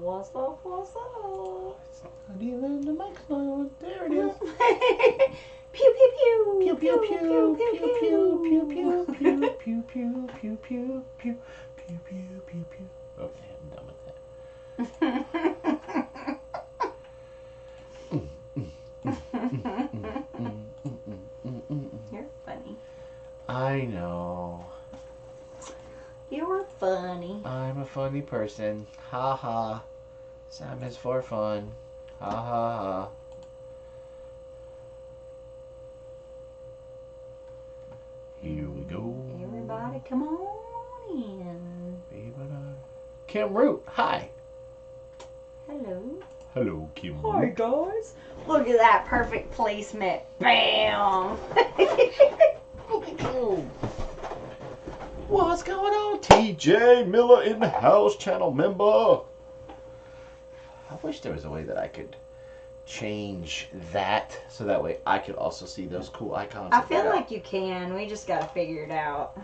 What's up? What's up? It's not even the microphone. There it is. Pew pew pew. Pew pew pew pew pew pew pew pew pew pew pew pew pew pew pew pew pew. Okay, I'm done with You're funny. I know. You're funny. I'm a funny person. Ha ha. Sam is for fun. Ha ha ha. Here we go. Everybody come on in. Kim Root, hi. Hello. Hello, Kim Hi Root. guys. Look at that perfect placement. Bam. What's going on? TJ Miller in the house, channel member. I wish there was a way that I could change that so that way I could also see those cool icons. I feel like you can. We just got to figure it out.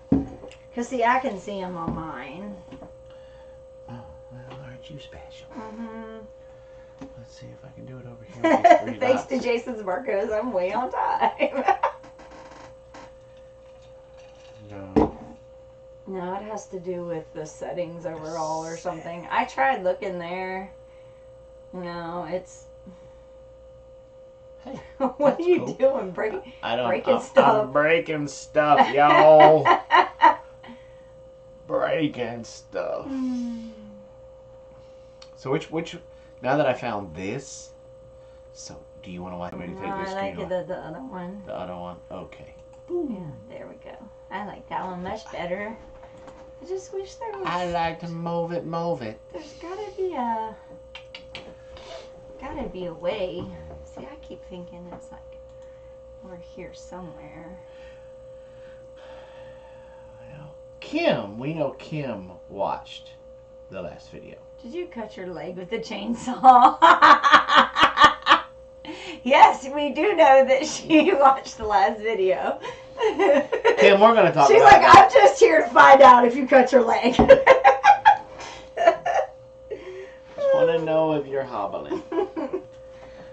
Because, see, I can see them on mine. Oh, well, aren't you special? Mm-hmm. Let's see if I can do it over here. With these three Thanks dots. to Jason's Marcos, I'm way on time. No. No, it has to do with the settings overall or something. I tried looking there. No, it's... Hey, what are you cool. doing? Breaking stuff. I'm breaking stuff, y'all. Breaking stuff. So which? Now that I found this, so do you want to watch me to take No, this I screen like off? the other one. The other one? Okay. Yeah, there we go. I like that one much better. I just wish there was... I like to move it. There's gotta be a way. See, I keep thinking it's like over here somewhere. Well, Kim, we know Kim watched the last video. Did you cut your leg with the chainsaw? Yes, we do know that she watched the last video. Kim, we're going to talk She's about like, that. I'm just here to find out if you cut your leg. Just want to know if you're hobbling.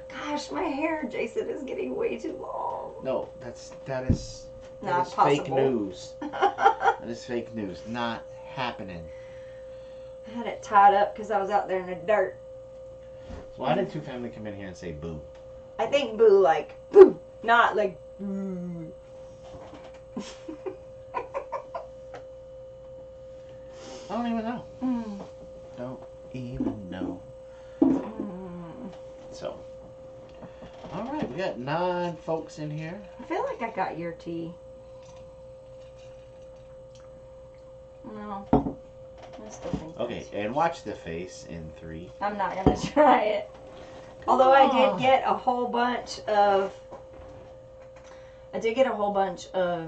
Gosh, my hair, Jason, is getting way too long. No, that is Not fake possible. news. That is fake news. Not happening. I had it tied up because I was out there in the dirt. So why did two family come in here and say boo? I think boo like boo, not like boo. I don't even know. Don't even know. So, all right, we got 9 folks in here. I feel like I got your tea. No, I still think. Okay, and watch the face in 3. I'm not gonna try it. Although I did get a whole bunch of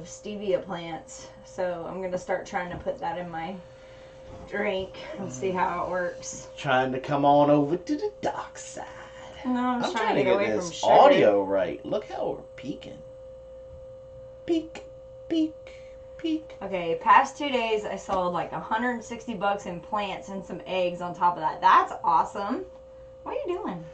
stevia plants, so I'm gonna start trying to put that in my drink and see how it works. Trying to come on over to the dark side. No, I'm just trying to get away get from this sugar. audio right. Look how we're peeking. Peek, peek, peek. Okay, past 2 days I sold like $160 in plants and some eggs on top of that. That's awesome. What are you doing?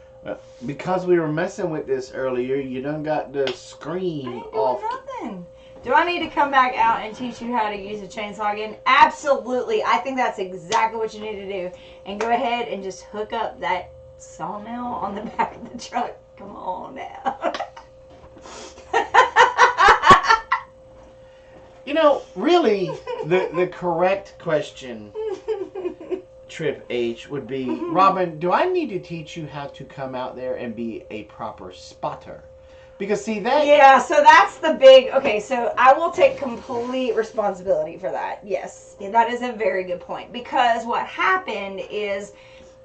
Because we were messing with this earlier, you done got the screen I ain't off. doing nothing. Do I need to come back out and teach you how to use a chainsaw again? Absolutely. I think that's exactly what you need to do. And go ahead and just hook up that sawmill on the back of the truck. Come on now. You know, really, the correct question, Trip H, would be, Robin, do I need to teach you how to come out there and be a proper spotter? Because, see, that... Yeah, so that's the big... Okay, so I will take complete responsibility for that. Yes, that is a very good point. Because what happened is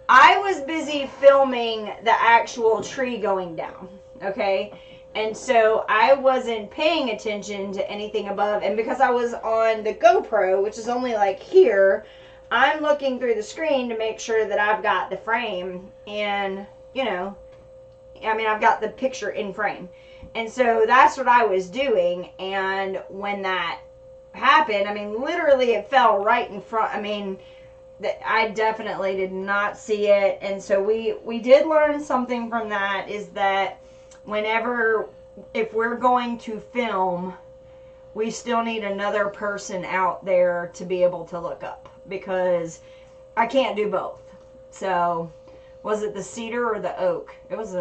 I was busy filming the actual tree going down, okay? And so I wasn't paying attention to anything above. And because I was on the GoPro, which is only like here, I'm looking through the screen to make sure that I've got the frame and, you know, I mean, I've got the picture in frame. And so that's what I was doing. And when that happened, I mean, literally it fell right in front. I mean, I definitely did not see it. And so we did learn something from that, is that if we're going to film, we still need another person out there to be able to look up, because I can't do both. So, was it the cedar or the oak? It was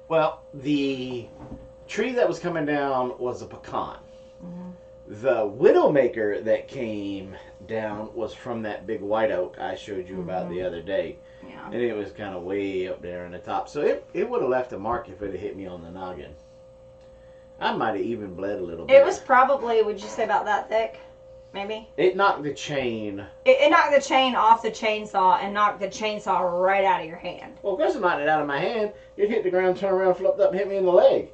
Well, the tree that was coming down was a pecan. Mm-hmm. The Widowmaker that came down was from that big white oak I showed you about the other day. Yeah. And it was kind of way up there in the top. So it would have left a mark if it had hit me on the noggin. I might have even bled a little bit. It was probably, would you say, about that thick? Maybe? It knocked the chain. It knocked the chain off the chainsaw and knocked the chainsaw right out of your hand. Well, of course it knocked it out of my hand. It hit the ground, turned around, flipped up, and hit me in the leg.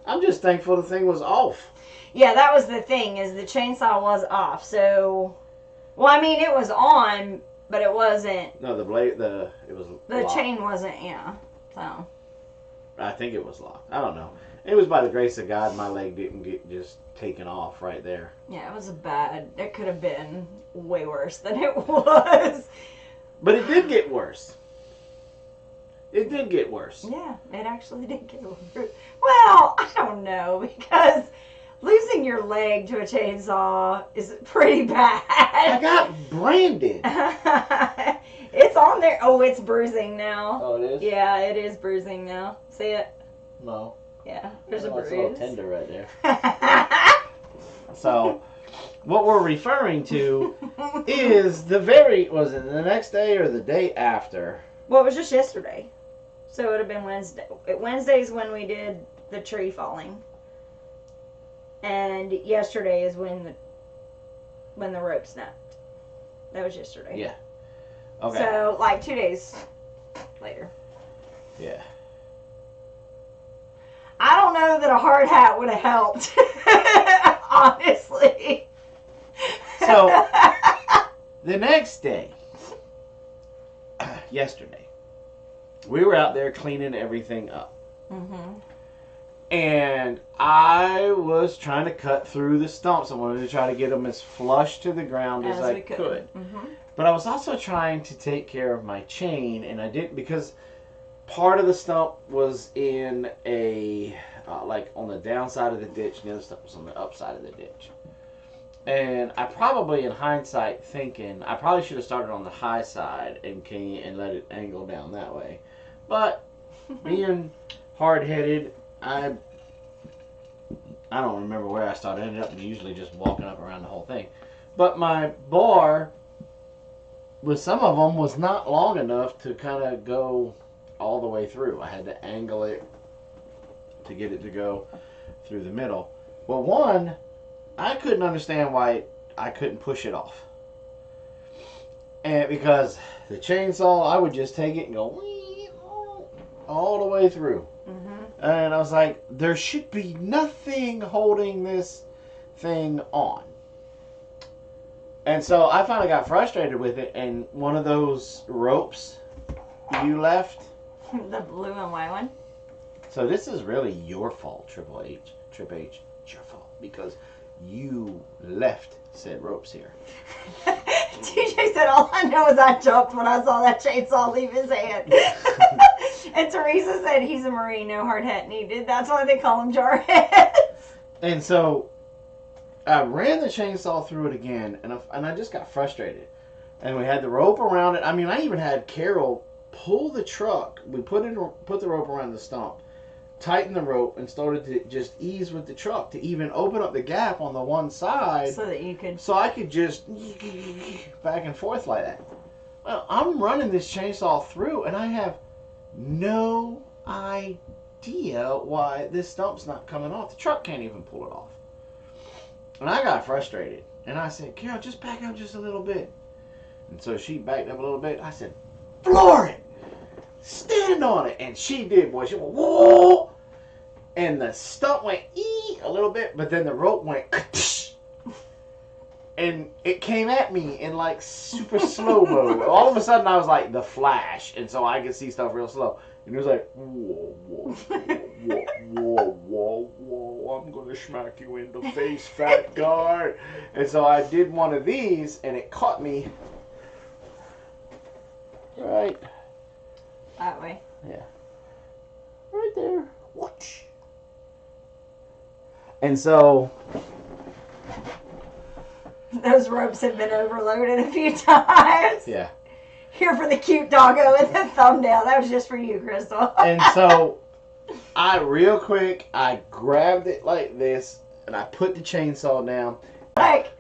I'm just thankful the thing was off. Yeah, that was the thing, is the chainsaw was off. So, well, I mean, it was on, but it wasn't. No, the blade, it was The locked. chain wasn't, yeah. So. I think it was locked. I don't know. It was by the grace of God my leg didn't get just taken off right there. Yeah, it was bad. It could have been way worse than it was. But it did get worse. It did get worse. Yeah, it actually did get worse. Well, I don't know, because losing your leg to a chainsaw is pretty bad. I got branded. It's on there. Oh, it's bruising now. Oh, it is? Yeah, it is bruising now. See it? No. Yeah, there's a It's bruise. a little tender right there. So, what we're referring to is was it the next day or the day after? Well, it was just yesterday. So it would have been Wednesday. Wednesday's when we did the tree falling. And yesterday is when the rope snapped. That was yesterday. Yeah. Okay. So, like 2 days later. Yeah. I don't know that a hard hat would have helped. Honestly. So, the next day, yesterday, we were out there cleaning everything up. Mm-hmm. And I was trying to cut through the stumps. I wanted to try to get them as flush to the ground as I could. Mm-hmm. But I was also trying to take care of my chain, and I didn't, because part of the stump was in a, like on the downside of the ditch, and the other stump was on the upside of the ditch. And I probably, in hindsight, thinking, I probably should have started on the high side and let it angle down that way. But being hard-headed, I don't remember where I started. I ended up usually just walking up around the whole thing. But my bar, with some of them, was not long enough to kind of go all the way through. I had to angle it to get it to go through the middle. Well, one, I couldn't understand why I couldn't push it off. And because the chainsaw, I would just take it and go all the way through. Mm-hmm. And I was like, there should be nothing holding this thing on. And so I finally got frustrated with it, and one of those ropes you left. The blue and white one? So this is really your fault, Trip H. It's your fault, because you left said ropes here. TJ said, all I know is I jumped when I saw that chainsaw leave his hand. And Teresa said, he's a Marine, no hard hat needed. That's why they call him jarheads. And so I ran the chainsaw through it again, and I just got frustrated. And we had the rope around it. I mean, I even had Carol pull the truck. We put the rope around the stump, tighten the rope, and started to just ease with the truck to even open up the gap on the one side. So that you could... So I could just back and forth like that. Well, I'm running this chainsaw through, and I have no idea why this stump's not coming off. The truck can't even pull it off. And I got frustrated. And I said, Carol, just back up just a little bit. And so she backed up a little bit. I said, floor it! Stand on it! And she did, boy. She went, whoa! And the stump went a little bit, but then the rope went and it came at me in like super slow-mo. All of a sudden I was like the Flash, and so I could see stuff real slow. And it was like, whoa, whoa, whoa, whoa, whoa, whoa, I'm gonna smack you in the face, fat guy. And so I did one of these, and it caught me Right. That way. Yeah. Right there. Whoosh. And so... Those ropes have been overloaded a few times. Yeah. Here for the cute doggo with the thumbnail. That was just for you, Crystal. And so, real quick, I grabbed it like this, and I put the chainsaw down. Like...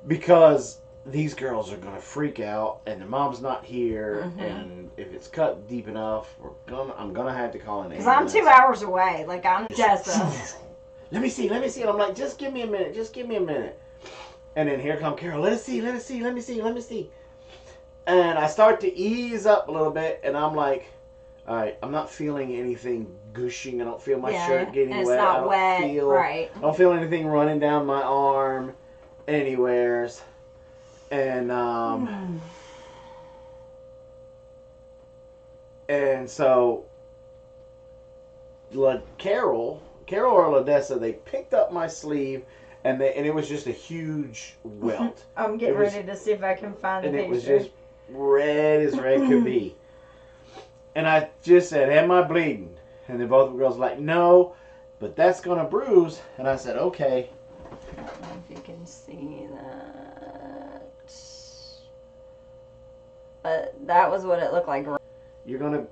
Because these girls are gonna freak out, and the mom's not here, Mm-hmm. and if it's cut deep enough, I'm gonna have to call an Because I'm ambulance. 2 hours away. Like, I'm just... Let me see. And I'm like, just give me a minute. And then here come Carol. Let me see. And I start to ease up a little bit, and I'm like, all right, I'm not feeling anything gushing. I don't feel my shirt getting and it's wet. not I don't wet, feel, right. I don't feel anything running down my arm anywheres. And and so Carol or LaDessa, they picked up my sleeve, and it was just a huge welt. I'm getting ready to see if I can find the and picture. it was just red as red could be. And I just said, am I bleeding? And then both the girls were like, no, but that's gonna bruise. And I said, okay. I don't know if you can see that. But that was what it looked like. You're gonna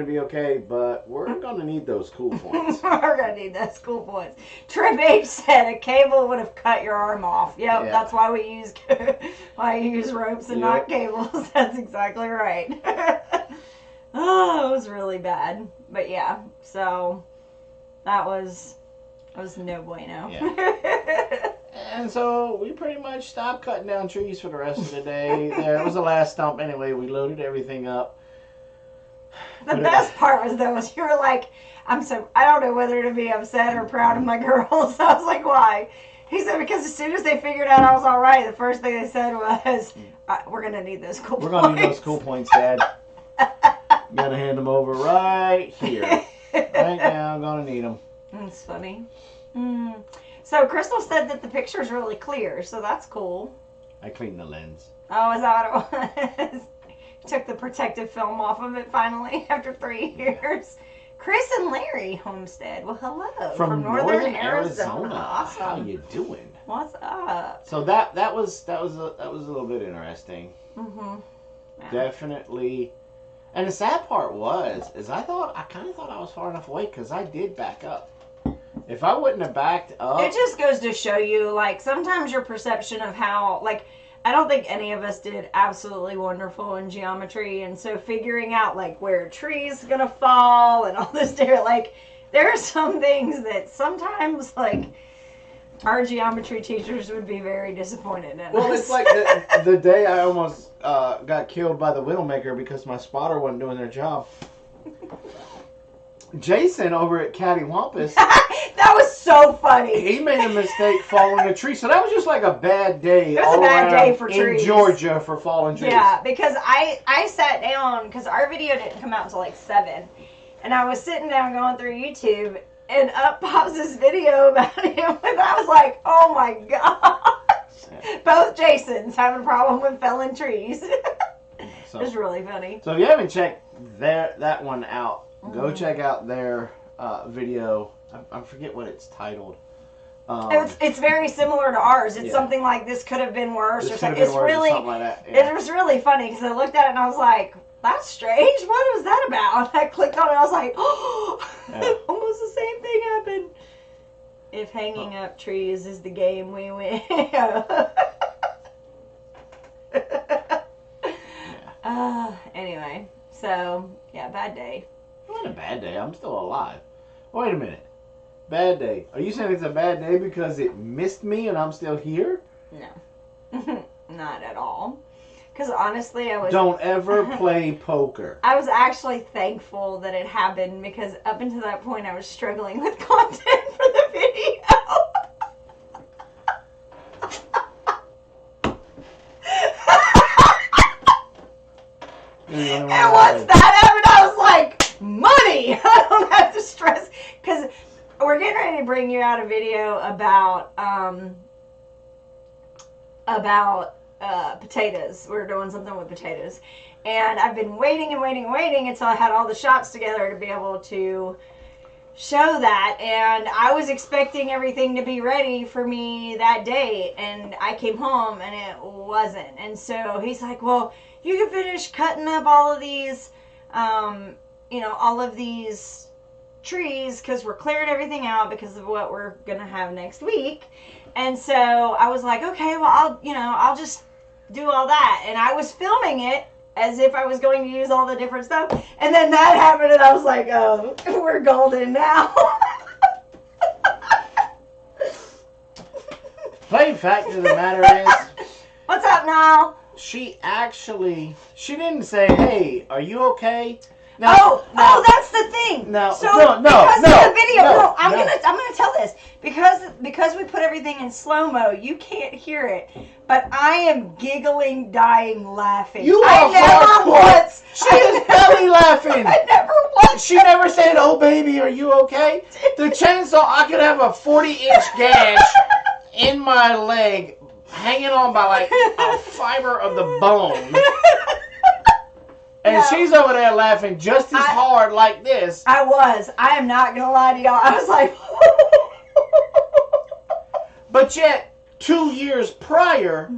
be okay, but we're gonna need those cool points. We're gonna need those cool points. Trip H said a cable would have cut your arm off. Yep, Yeah. that's why we use ropes and not cables. That's exactly right. Oh, it was really bad. But yeah, so that was no bueno. Yeah. And so we pretty much stopped cutting down trees for the rest of the day. There was the last stump anyway. We loaded everything up. The best part was though, was you were like, I don't know whether to be upset or proud of my girls. I was like, why? He said, because as soon as they figured out I was all right, the first thing they said was, we're going to need those cool points. We're going to need those cool points, Dad. I'm going to hand them over right here. Right now, I'm going to need them. That's funny. So Crystal said that the picture's really clear, so that's cool. I cleaned the lens. Oh, is that what it was? Took the protective film off of it finally after 3 years. Chris and Larry Homestead. Well, hello from northern Arizona. Awesome. How you doing? What's up? So that was a little bit interesting. Yeah. Definitely. And the sad part is I kind of thought I was far enough away because I did back up. If I wouldn't have backed up, it just goes to show you, like, sometimes your perception of how, like, I don't think any of us did absolutely wonderful in geometry, and so figuring out, like, where a tree's gonna fall and all this different, like, there are some things that sometimes, like, our geometry teachers would be very disappointed in well, us. it's like the day I almost got killed by the Widowmaker because my spotter wasn't doing their job. Jason over at Cattywampus, that was so funny. he made a mistake falling a tree. So that was just like a bad day. It was a bad day for in trees. Georgia for falling trees. Yeah, because I sat down, because our video didn't come out until like 7. And I was sitting down going through YouTube, and up pops this video about him. And I was like, oh my gosh. Yeah. Both Jasons having a problem with felling trees. So, It was really funny. so if you haven't checked that one out, go check out their video. I forget what it's titled. It's very similar to ours. It's Yeah. something like this could have been worse or This something. could have It's been worse or really, something like that. Yeah. it was really funny because I looked at it and I was like, that's strange. What was that about? I clicked on it and I was like, oh, Yeah. almost the same thing happened. If hanging up trees is the game, we win. Anyway, so yeah, bad day. It wasn't a bad day. I'm still alive. Wait a minute. Bad day. Are you saying it's a bad day because it missed me and I'm still here? No, not at all. Because honestly, Don't ever play poker. I was actually thankful that it happened because up until that point, I was struggling with content for the video. And once that happened, I was like, money! I don't have to stress. Because we're getting ready to bring you out a video about potatoes. We were doing something with potatoes. And I've been waiting and waiting and waiting until I had all the shots together to be able to show that. And I was expecting everything to be ready for me that day. And I came home and it wasn't. And so he's like, well, you can finish cutting up all of these, all of these trees because we're clearing everything out because of what we're going to have next week. And so I was like, okay, well, I'll just do all that. And I was filming it as if I was going to use all the different stuff. And then that happened, and I was like, oh, we're golden now. Plain fact of the matter is... What's up, Niall? She didn't say, hey, are you okay? Now, that's the thing. No, so because of the video, I'm gonna tell this because we put everything in slow mo. You can't hear it, but I am giggling, dying, laughing. She is belly laughing. I never once. She never said, "Oh, baby, are you okay?" The chainsaw, I could have a 40-inch gash in my leg, hanging on by like a fiber of the bone. And she's over there laughing just as hard like this. I am not going to lie to y'all. I was like... But yet, 2 years prior,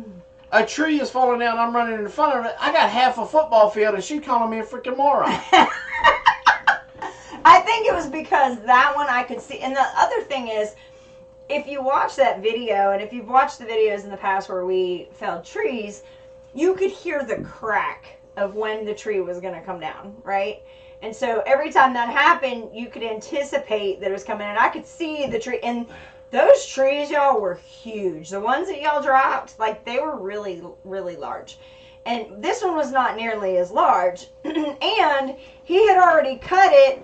a tree is falling down. I'm running in front of it. I got half a football field and she's calling me a freaking moron. I think it was because that one I could see. And the other thing is, if you watch that video, and if you've watched the videos in the past where we felled trees, you could hear the crack of when the tree was going to come down, right? And so every time that happened, you could anticipate that it was coming, and I could see the tree. And those trees, y'all, were huge. The ones that y'all dropped, like, they were really, really large. And this one was not nearly as large. And he had already cut it,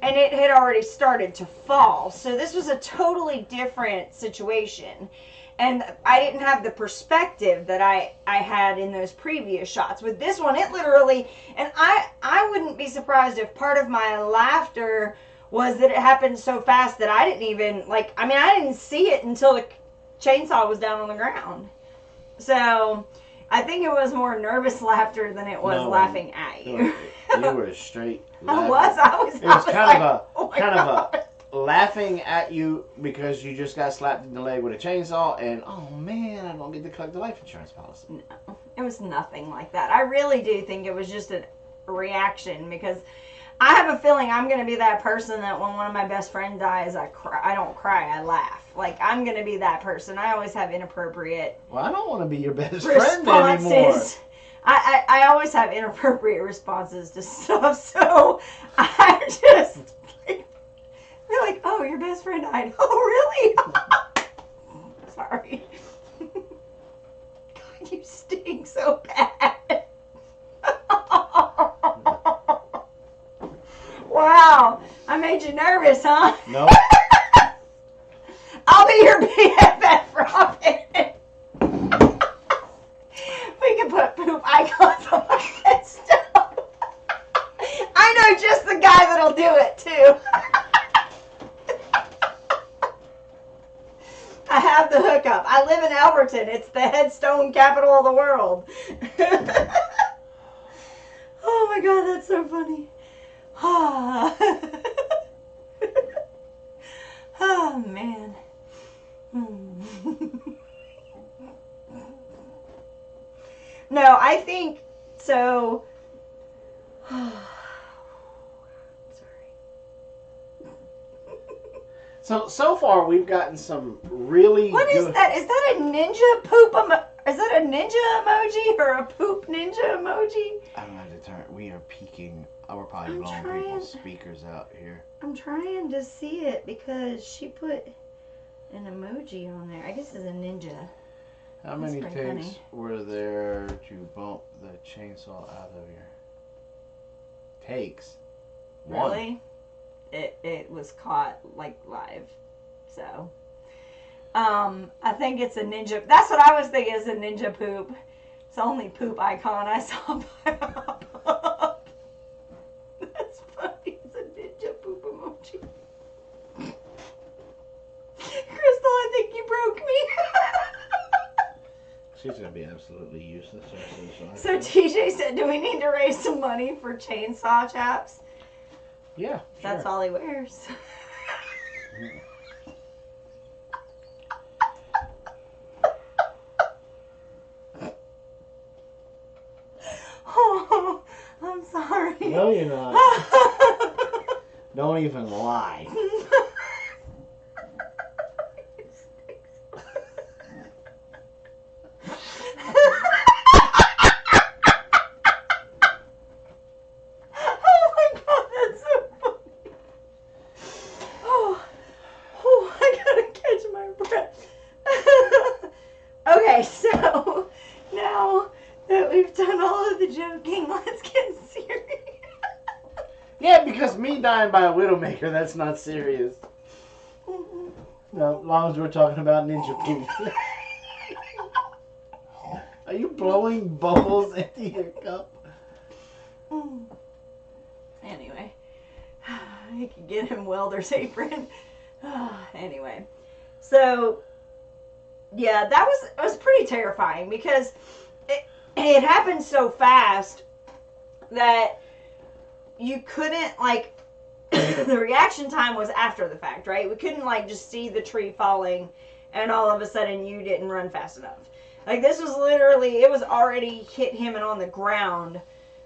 and it had already started to fall. So this was a totally different situation. And I didn't have the perspective that I had in those previous shots. With this one, it literally, and I wouldn't be surprised if part of my laughter was that it happened so fast that I didn't even, I didn't see it until the chainsaw was down on the ground. So I think it was more nervous laughter than it was laughing at you. You were straight laughing. I was. It was kind of a laughing at you because you just got slapped in the leg with a chainsaw and, oh man, I don't get to collect the life insurance policy. No, it was nothing like that. I really do think it was just a reaction because I have a feeling I'm going to be that person that when one of my best friends dies, I don't cry, I laugh. Like, I'm going to be that person. I always have inappropriate Well, I don't want to be your best friend anymore. I always have inappropriate responses to stuff, so I'm just... They're like, oh, your best friend died. Oh, really? Sorry. God, you stink so bad. Wow. I made you nervous, huh? No. I'll be your BFF, Robin. We can put poop icons on my headstone. I know just the guy that'll do it, too. I have the hookup. I live in Alberton. It's the headstone capital of the world. Oh my God, that's so funny. Oh man. No, I think so. So far we've gotten some really What is that? Is that a ninja poop is that a ninja emoji or a poop ninja emoji? I'm not determined. We are peeking. We're probably blowing people's speakers out here. I'm trying to see it because she put an emoji on there. I guess it's a ninja. How many takes were there to bump the chainsaw out of your takes? Really? One. It was caught like live. So I think it's a ninja. That's what I was thinking is a ninja poop. It's the only poop icon I saw pop up. That's funny. It's a ninja poop emoji. Crystal, I think you broke me. She's gonna be absolutely So TJ said, do we need to raise some money for chainsaw chaps? Yeah, That's sure. all he wears. Oh, I'm sorry. No, you're not. Don't even lie. Okay, so now that we've done all of the joking, let's get serious. Yeah, because me dying by a widowmaker, that's not serious. No, as long as we're talking about ninja poop. Are you blowing bubbles into your cup? Anyway, I could get him welder's apron. Anyway, so yeah, it was pretty terrifying because it happened so fast that you couldn't, like, the reaction time was after the fact, right? We couldn't, like, just see the tree falling and all of a sudden you didn't run fast enough. Like, this was literally, it was already hit him and on the ground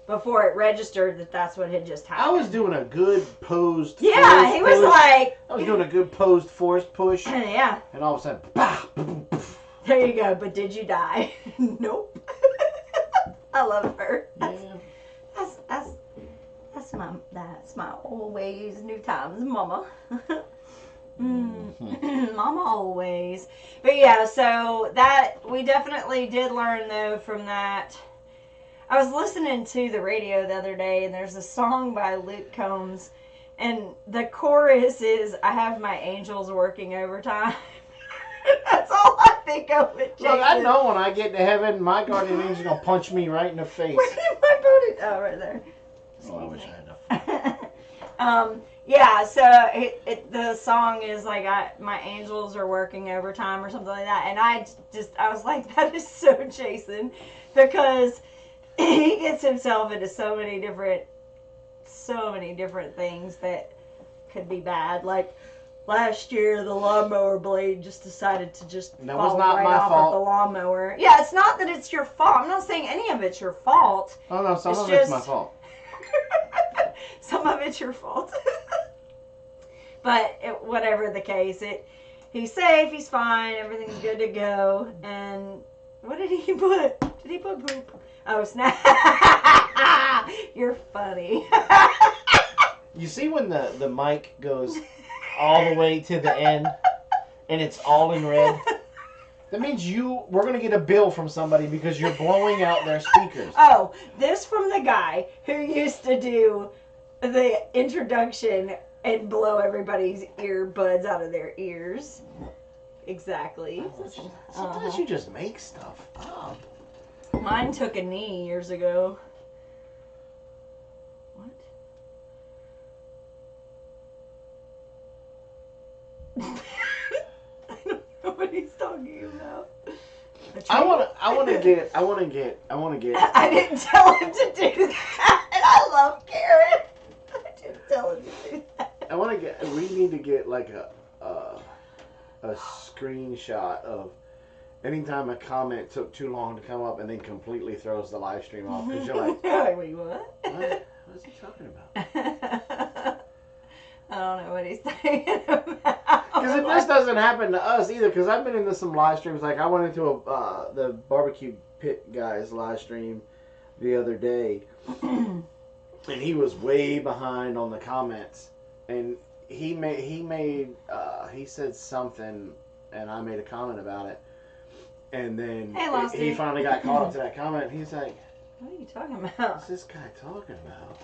before it registered that that's what had just happened. I was doing a good posed Yeah, he was push. like... I was doing a good posed forced push. Yeah. And all of a sudden, bah, boom, boom. There you go, but did you die? Nope. I love her. That's my always new times, mama. Mama always. But yeah, so that we definitely did learn though from that. I was listening to the radio the other day, and there's a song by Luke Combs, and the chorus is, "I have my angels working overtime." That's all I think of it, Jason. Look, I know when I get to heaven, my guardian angel's gonna punch me right in the face. Where did my boat? Oh, right there. Oh, I wish I had enough. Yeah, so the song is like, my angels are working overtime or something like that, and I was like, that is so Jason, because he gets himself into so many different things that could be bad. Like last year, the lawnmower blade just decided to fall right off of the lawnmower. Yeah, it's not that it's your fault. I'm not saying any of it's your fault. Oh no, some of it's my fault. Some of it's your fault. But whatever the case, he's safe, he's fine, everything's good to go. And what did he put? Did he put poop? Oh, snap. You're funny. You see when the mic goes all the way to the end and it's all in red? That means we're going to get a bill from somebody because you're blowing out their speakers. Oh, this from the guy who used to do the introduction and blow everybody's earbuds out of their ears. Exactly. Sometimes you just make stuff up. Mine took a knee years ago. What? I don't know what he's talking about. I want to get. I didn't tell him to do that. And I love Karen. I didn't tell him to do that. We need to get like a screenshot of anytime a comment took too long to come up and then completely throws the live stream off. Because you're like, wait, what? What is he talking about? I don't know what he's talking about. Because this doesn't happen to us either. Because I've been into some live streams. Like I went into the barbecue pit guy's live stream the other day, and he was way behind on the comments. And he said something, and I made a comment about it. And then he finally got caught up to that comment. And he's like, "What are you talking about? What's this guy talking about?"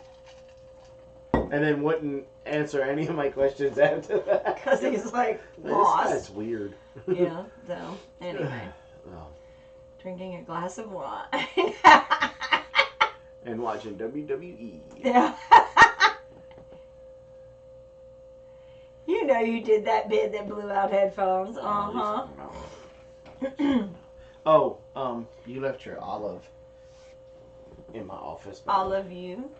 And then wouldn't answer any of my questions after that. Because he's like lost. This guy's weird. Yeah. So anyway, drinking a glass of wine and watching WWE. Yeah. You know you did that bit that blew out headphones. Oh, You left your olive in my office. Olive you.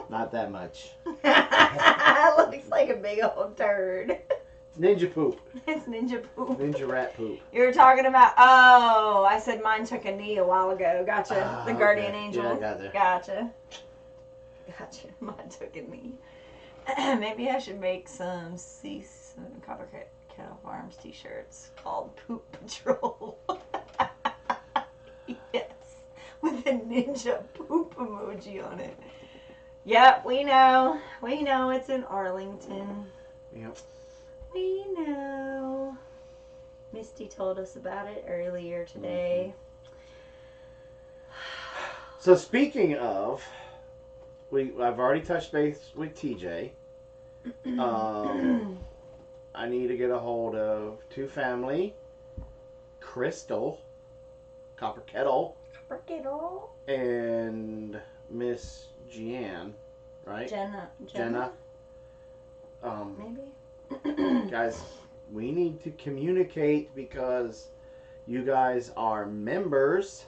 Not that much. Looks like a big old turd. Ninja poop. It's ninja poop. Ninja rat poop. You were talking about, oh, I said mine took a knee a while ago. Gotcha. The guardian okay. angel. Yeah, I got there. Gotcha. Mine took a knee. Maybe I should make some Copper Kettle Farms t-shirts called Poop Patrol. Yes. With a ninja poop emoji on it. Yep, we know. We know it's in Arlington. Yep. We know. Misty told us about it earlier today. So speaking of, I've already touched base with TJ. I need to get a hold of two family, Crystal, Copper Kettle, and Miss Jeanne, right? Jenna. Maybe. Guys, we need to communicate because you guys are members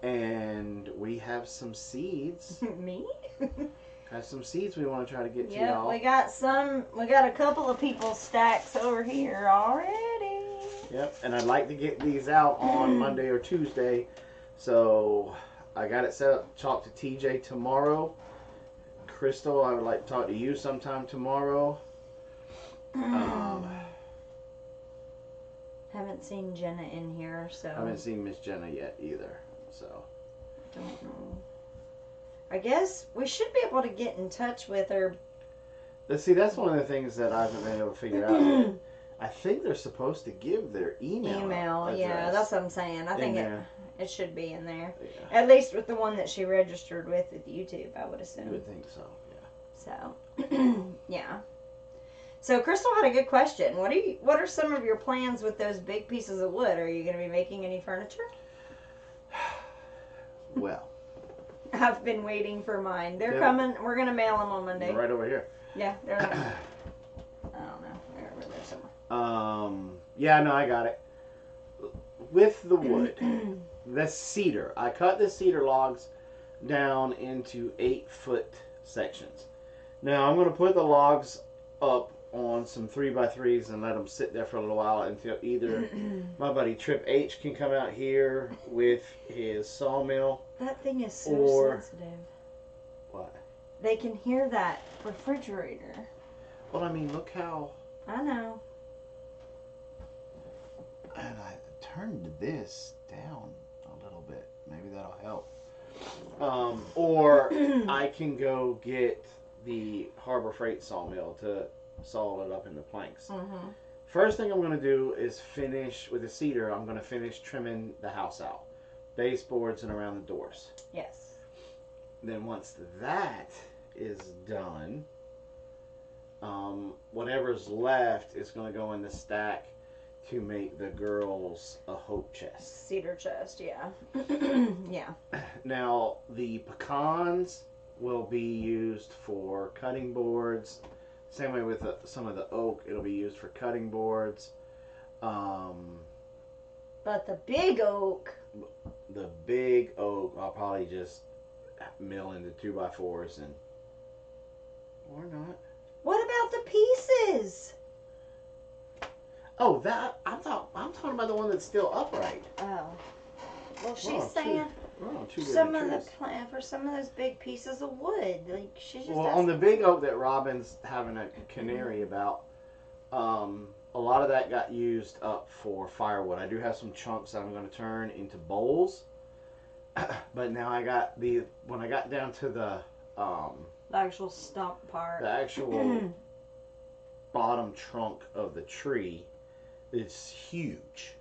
and we have some seeds. Me? Have some seeds we want to try to get to Yeah, y'all. we got a couple of people's stacks over here already. Yep, and I'd like to get these out on Monday or Tuesday. So I got it set up to talk to TJ tomorrow. Crystal, I would like to talk to you sometime tomorrow. Haven't seen Jenna in here, so I haven't seen Miss Jenna yet either. So don't know. I guess we should be able to get in touch with her. let's see, that's one of the things that I haven't been able to figure out yet. I think they're supposed to give their email Yeah, address that's what I'm saying. I think there. it should be in there. Yeah, At least with the one that she registered with YouTube, I would assume. you would think so. Yeah. So, yeah. So Crystal had a good question. What are some of your plans with those big pieces of wood? Are you going to be making any furniture? Well, I've been waiting for mine. They're Yeah. coming. We're going to mail them on Monday. right over here. Yeah, they're there. I don't know. They're over there somewhere. Yeah, no, I got it. With the wood, the cedar, I cut the cedar logs down into 8-foot sections. Now I'm going to put the logs up on some 3x3s and let them sit there for a little while until either my buddy Trip H can come out here with his sawmill. That thing is so Or- sensitive. What? They can hear that refrigerator. Well, I mean, look how. I know. And I turned this down a little bit. Maybe that'll help. Or I can go get the Harbor Freight sawmill to saw it up into planks. Mm-hmm. First thing I'm going to do is finish with the cedar. I'm going to finish trimming the house out, baseboards and around the doors. Yes. Then once that is done, whatever's left is going to go in the stack to make the girls a hope chest. Cedar chest, yeah. Yeah. Now the pecans will be used for cutting boards. Same way with some of the oak, it'll be used for cutting boards. But the big oak. The big oak, I'll probably just mill into 2x4s and, or not. What about the pieces? Oh, that I'm talking about the one that's still upright. Oh. Well, she's Well, saying two some different of the trees. for some of those big pieces of wood. Like she just Well, on the big oak that Robin's having a canary about, a lot of that got used up for firewood. I do have some chunks that I'm going to turn into bowls, but now I got when I got down to the actual stump part. the actual bottom trunk of the tree, it's huge,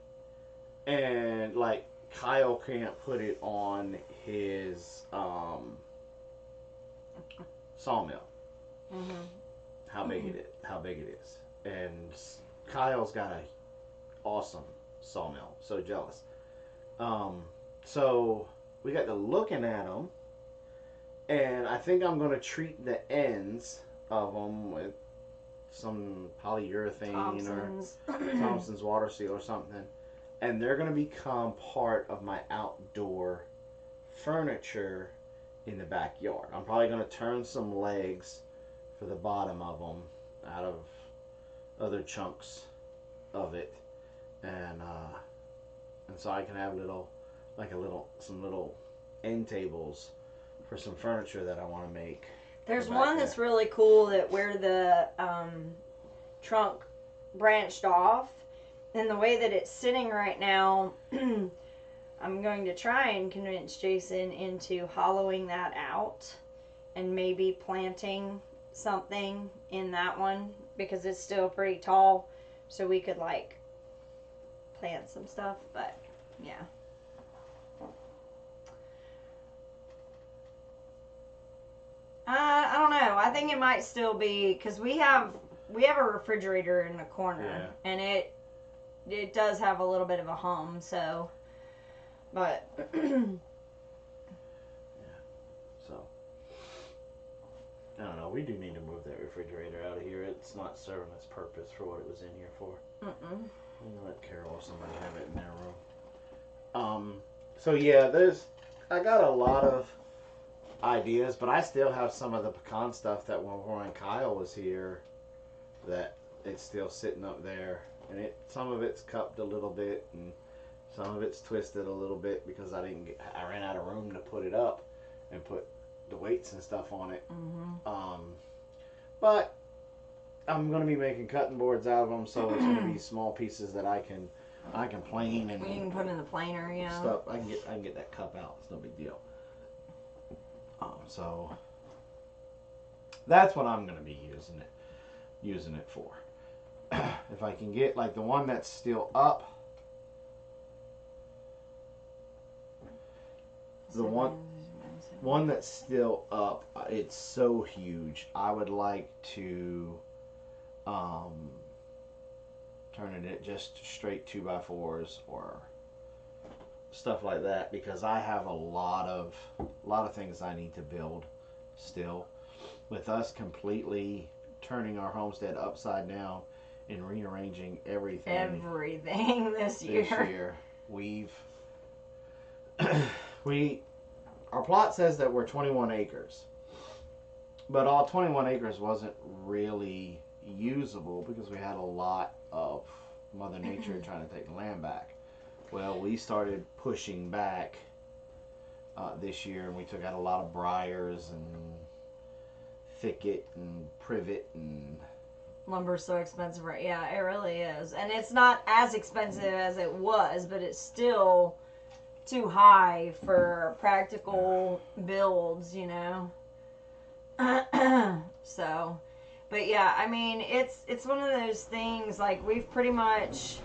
and like Kyle can't put it on his sawmill. Mm-hmm. How big it is, and Kyle's got a awesome sawmill. So jealous. So we got to looking at them, and I think I'm gonna treat the ends of them with some polyurethane Thompson's. or Thompson's water seal or something. and they're going to become part of my outdoor furniture in the backyard. I'm probably going to turn some legs for the bottom of them out of other chunks of it, and so I can have some little end tables for some furniture that I want to make. There's one that's really cool that where the trunk branched off, and the way that it's sitting right now, I'm going to try and convince Jason into hollowing that out and maybe planting something in that one, because it's still pretty tall, so we could like plant some stuff. But yeah, I don't know. I think it might still be, because we have a refrigerator in the corner, and it does have a little bit of a hum. So, but so I don't know. We do need to move that refrigerator out of here. It's not serving its purpose for what it was in here for. I'm gonna let Carol or somebody have it in their room. So yeah, I got a lot of ideas, but I still have some of the pecan stuff that when Kyle was here, that it's still sitting up there, and some of it's cupped a little bit, and some of it's twisted a little bit because I ran out of room to put it up and put the weights and stuff on it. But I'm going to be making cutting boards out of them, so it's going to be small pieces that I can plane and you can put in the planer, stuff. I can get that cup out. It's no big deal. So that's what I'm going to be using it for. If I can get like the one that's still up, the one that's still up, it's so huge. I would like to turn it just straight 2x4s or stuff like that, because I have a lot of things I need to build still. With us completely turning our homestead upside down and rearranging everything this year, our plot says that we're 21 acres, but all 21 acres wasn't really usable because we had a lot of Mother Nature trying to take the land back. Well, we started pushing back this year, and we took out a lot of briars and thicket and privet, and lumber's so expensive, right? Yeah, it really is. And it's not as expensive as it was, but it's still too high for practical builds, you know. So, but yeah, I mean, it's one of those things, like, we've pretty much,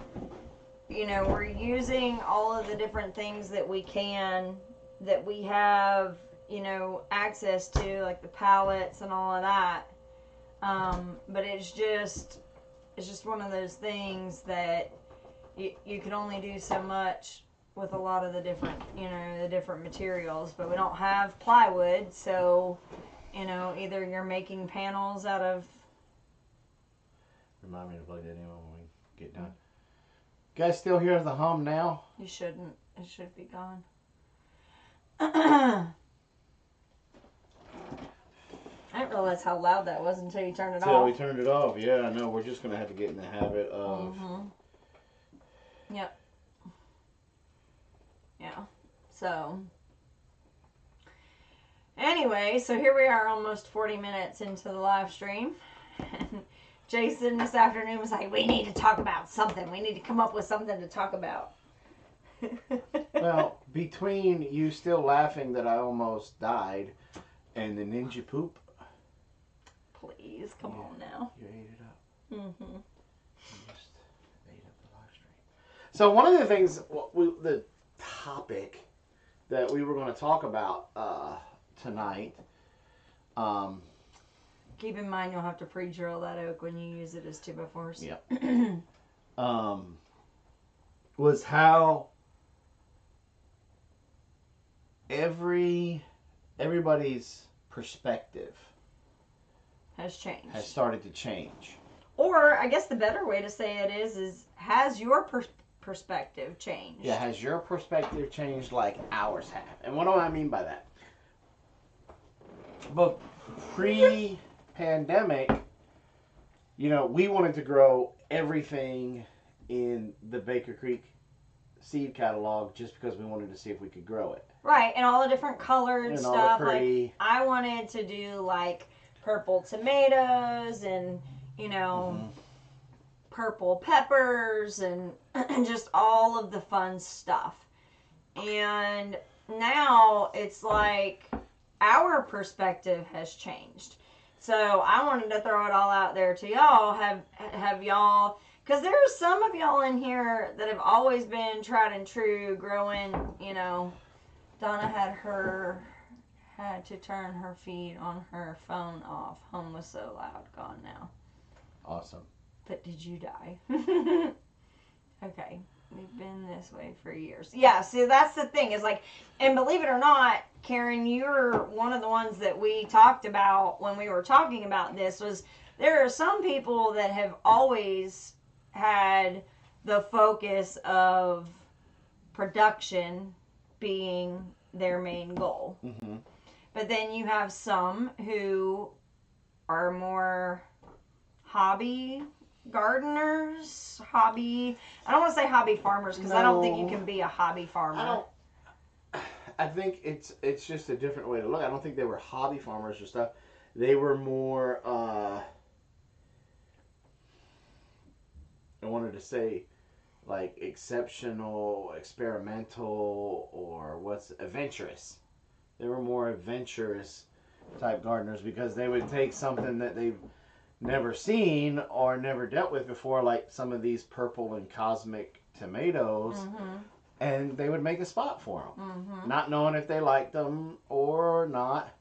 you know, we're using all of the different things that we have, you know, access to, like the pallets and all of that. But it's just one of those things that you can only do so much with a lot of the different, you know, the different materials. But we don't have plywood, so, you know, either you're making panels out of... Remind me to plug that in when we get done. You guys still hear the hum now? You shouldn't. It should be gone. I didn't realize how loud that was until you turned it off. Until we turned it off, yeah, I know. We're just going to have to get in the habit of... Yep. Yeah. So, anyway, so here we are almost 40 minutes into the live stream. And Jason this afternoon was like, we need to talk about something. We need to come up with something to talk about. Well, between you still laughing that I almost died and the ninja poop. Please, come on now. You ate it up. You just ate up the live stream. So one of the things, the topic that we were going to talk about tonight. Keep in mind you'll have to pre-drill that oak when you use it as 2x4s. Yep. Was how everybody's perspective has changed. Has started to change. Or I guess the better way to say it is has your perspective changed? Yeah, has your perspective changed like ours have? And what do I mean by that? But pre-pandemic, you know, we wanted to grow everything in the Baker Creek seed catalog just because we wanted to see if we could grow it. Right, and all the different colored And stuff. all the pretty... Like, I wanted to do like purple tomatoes and, you know, purple peppers and just all of the fun stuff. And now it's like our perspective has changed. So I wanted to throw it all out there to y'all. Have y'all, because there's some of y'all in here that have always been tried and true growing, you know. Donna had to turn her feed on her phone off. Home was so loud. Gone now. Awesome. But did you die? Okay. We've been this way for years. Yeah, see, that's the thing. Is like, and believe it or not, Karen, you're one of the ones that we talked about when we were talking about this. Was there are some people that have always had the focus of production being their main goal. Mm-hmm. But then you have some who are more hobby gardeners, I don't want to say hobby farmers because I don't think you can be a hobby farmer. I think it's just a different way to look. I don't think they were hobby farmers or stuff. They were more, I wanted to say, like exceptional, experimental, or adventurous. They were more adventurous type gardeners because they would take something that they've never seen or never dealt with before, like some of these purple and cosmic tomatoes, and they would make a spot for them, not knowing if they liked them or not.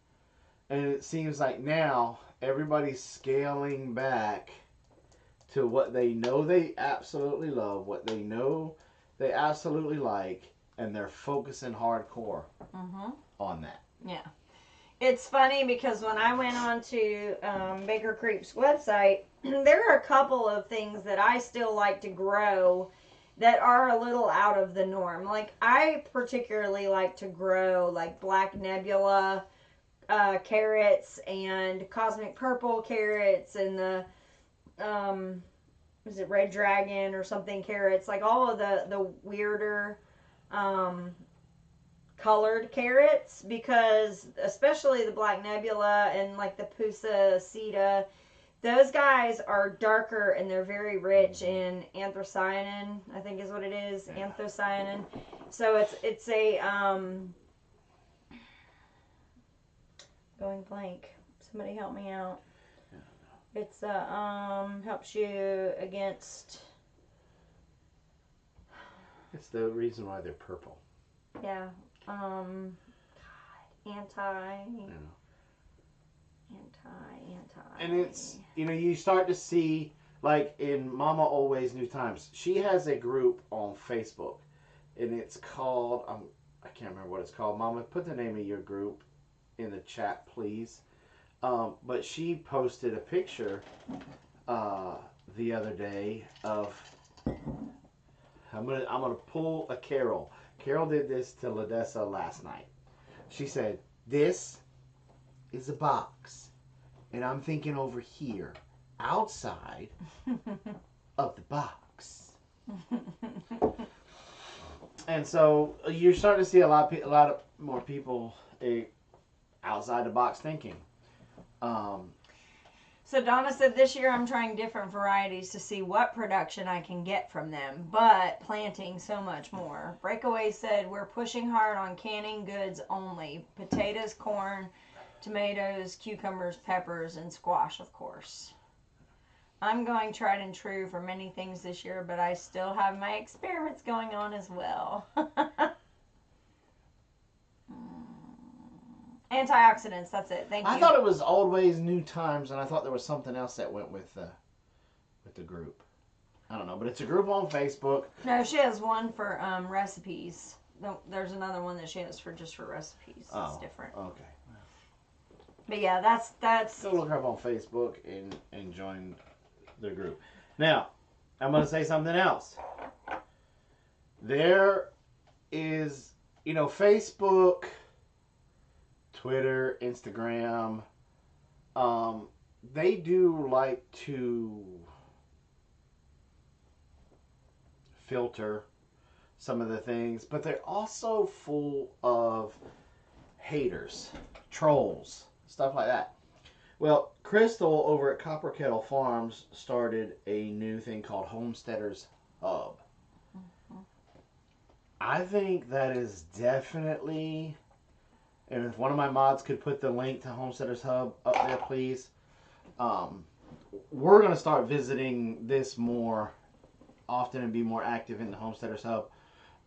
And it seems like now everybody's scaling back to what they know they absolutely love, what they know they absolutely like, and they're focusing hardcore on that. Yeah. It's funny because when I went on to Baker Creek's website, there are a couple of things that I still like to grow that are a little out of the norm. Like, I particularly like to grow like black nebula carrots and cosmic purple carrots and the is it red dragon or something carrots, like all of the weirder colored carrots, because especially the black nebula and like the pusa seta, those guys are darker and they're very rich in anthocyanin, I think is what it is, anthocyanin. So it's a going blank. Somebody help me out. It's helps you against. It's the reason why they're purple. Yeah. Anti. And it's, you know, you start to see, like in Mama Always New Times, she has a group on Facebook, and it's called, I can't remember what it's called. Mama, put the name of your group in the chat, please. But she posted a picture the other day of, I'm gonna pull a Carol. Carol did this to Ladessa last night. She said, "This is a box, and I'm thinking over here, outside of the box." And so you're starting to see a lot of more people outside the box thinking. So Donna said, this year I'm trying different varieties to see what production I can get from them, but planting so much more. Breakaway said, we're pushing hard on canning goods only. Potatoes, corn, tomatoes, cucumbers, peppers, and squash, of course. I'm going tried and true for many things this year, but I still have my experiments going on as well. Antioxidants, that's it. Thank you. I thought it was Old Ways, New Times, and I thought there was something else that went with the group. I don't know, but it's a group on Facebook. No, she has one for recipes. There's another one that she has for just for recipes. Oh, it's different. Okay. But yeah, that's. Go look her up on Facebook and join the group. Now, I'm going to say something else. There is, Facebook, Twitter, Instagram, they do like to filter some of the things, but they're also full of haters, trolls, stuff like that. Well, Crystal over at Copper Kettle Farms started a new thing called Homesteaders Hub. I think that is definitely, and if one of my mods could put the link to Homesteaders Hub up there, please. We're going to start visiting this more often and be more active in the Homesteaders Hub.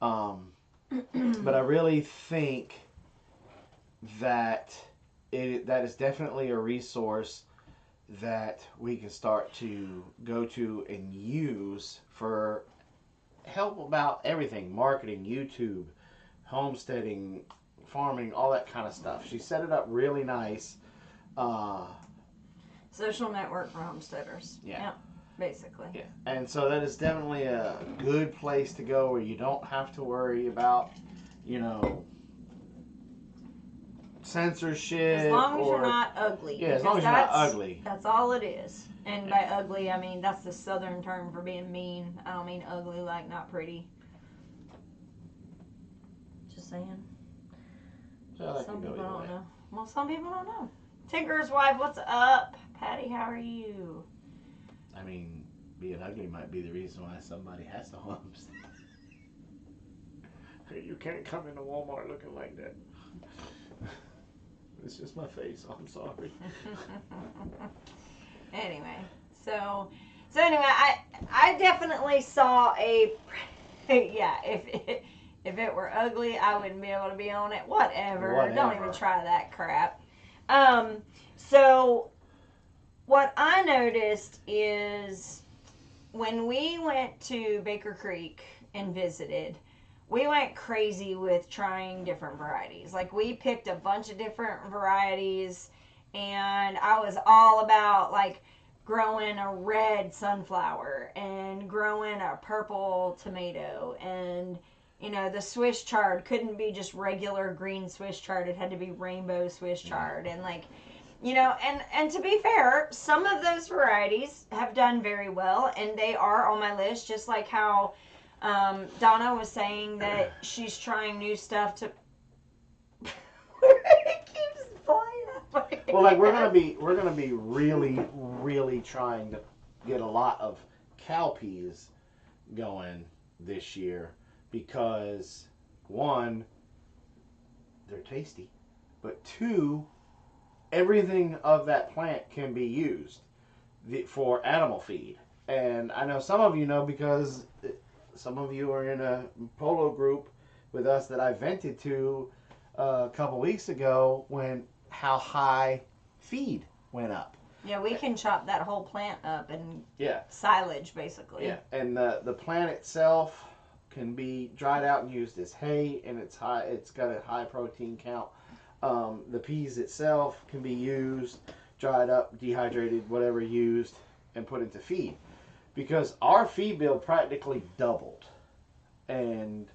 But I really think that that is definitely a resource that we can start to go to and use for help about everything: marketing, YouTube, homesteading, farming, all that kind of stuff. She set it up really nice. Social network for homesteaders. Yeah. Basically. Yeah. And so that is definitely a good place to go where you don't have to worry about, censorship. As long as you're not ugly. Yeah, as long as you're not ugly. That's all it is. And by ugly, I mean that's the southern term for being mean. I don't mean ugly like not pretty. Just saying. So some people don't know. Well, some people don't know. Tinker's wife, what's up? Patty, how are you? I mean, being ugly might be the reason why somebody has to homestead. You can't come into Walmart looking like that. It's just my face. I'm sorry. Anyway, so anyway, I definitely saw a yeah. If it were ugly, I wouldn't be able to be on it. Whatever. Don't even try that crap. So what I noticed is when we went to Baker Creek and visited, we went crazy with trying different varieties. Like, we picked a bunch of different varieties, and I was all about, like, growing a red sunflower and growing a purple tomato. And, the Swiss chard couldn't be just regular green Swiss chard. It had to be rainbow Swiss chard. And, like, and to be fair, some of those varieties have done very well, and they are on my list, just like how Donna was saying that she's trying new stuff to. It keeps flying up. Well, like we're gonna be really trying to get a lot of cowpeas going this year because one, they're tasty, but two, everything of that plant can be used for animal feed. And I know some of you know because some of you are in a polo group with us that I vented to a couple weeks ago when how high feed went up. Yeah, we can chop that whole plant up and silage basically. Yeah, and the plant itself can be dried out and used as hay, and it's got a high protein count. The peas itself can be used, dried up, dehydrated, whatever used, and put into feed. Because our feed bill practically doubled. And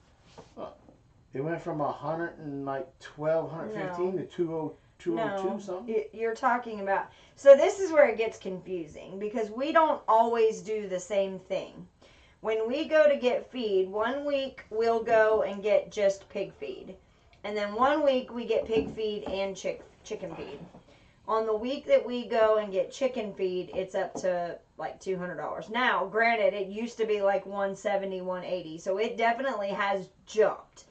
it went from 115 to 202 something. You're talking about... So this is where it gets confusing, because we don't always do the same thing. When we go to get feed, 1 week we'll go and get just pig feed. And then 1 week we get pig feed and chicken feed. On the week that we go and get chicken feed, it's up to like $200. Now, granted, it used to be like $170, $180, so it definitely has jumped.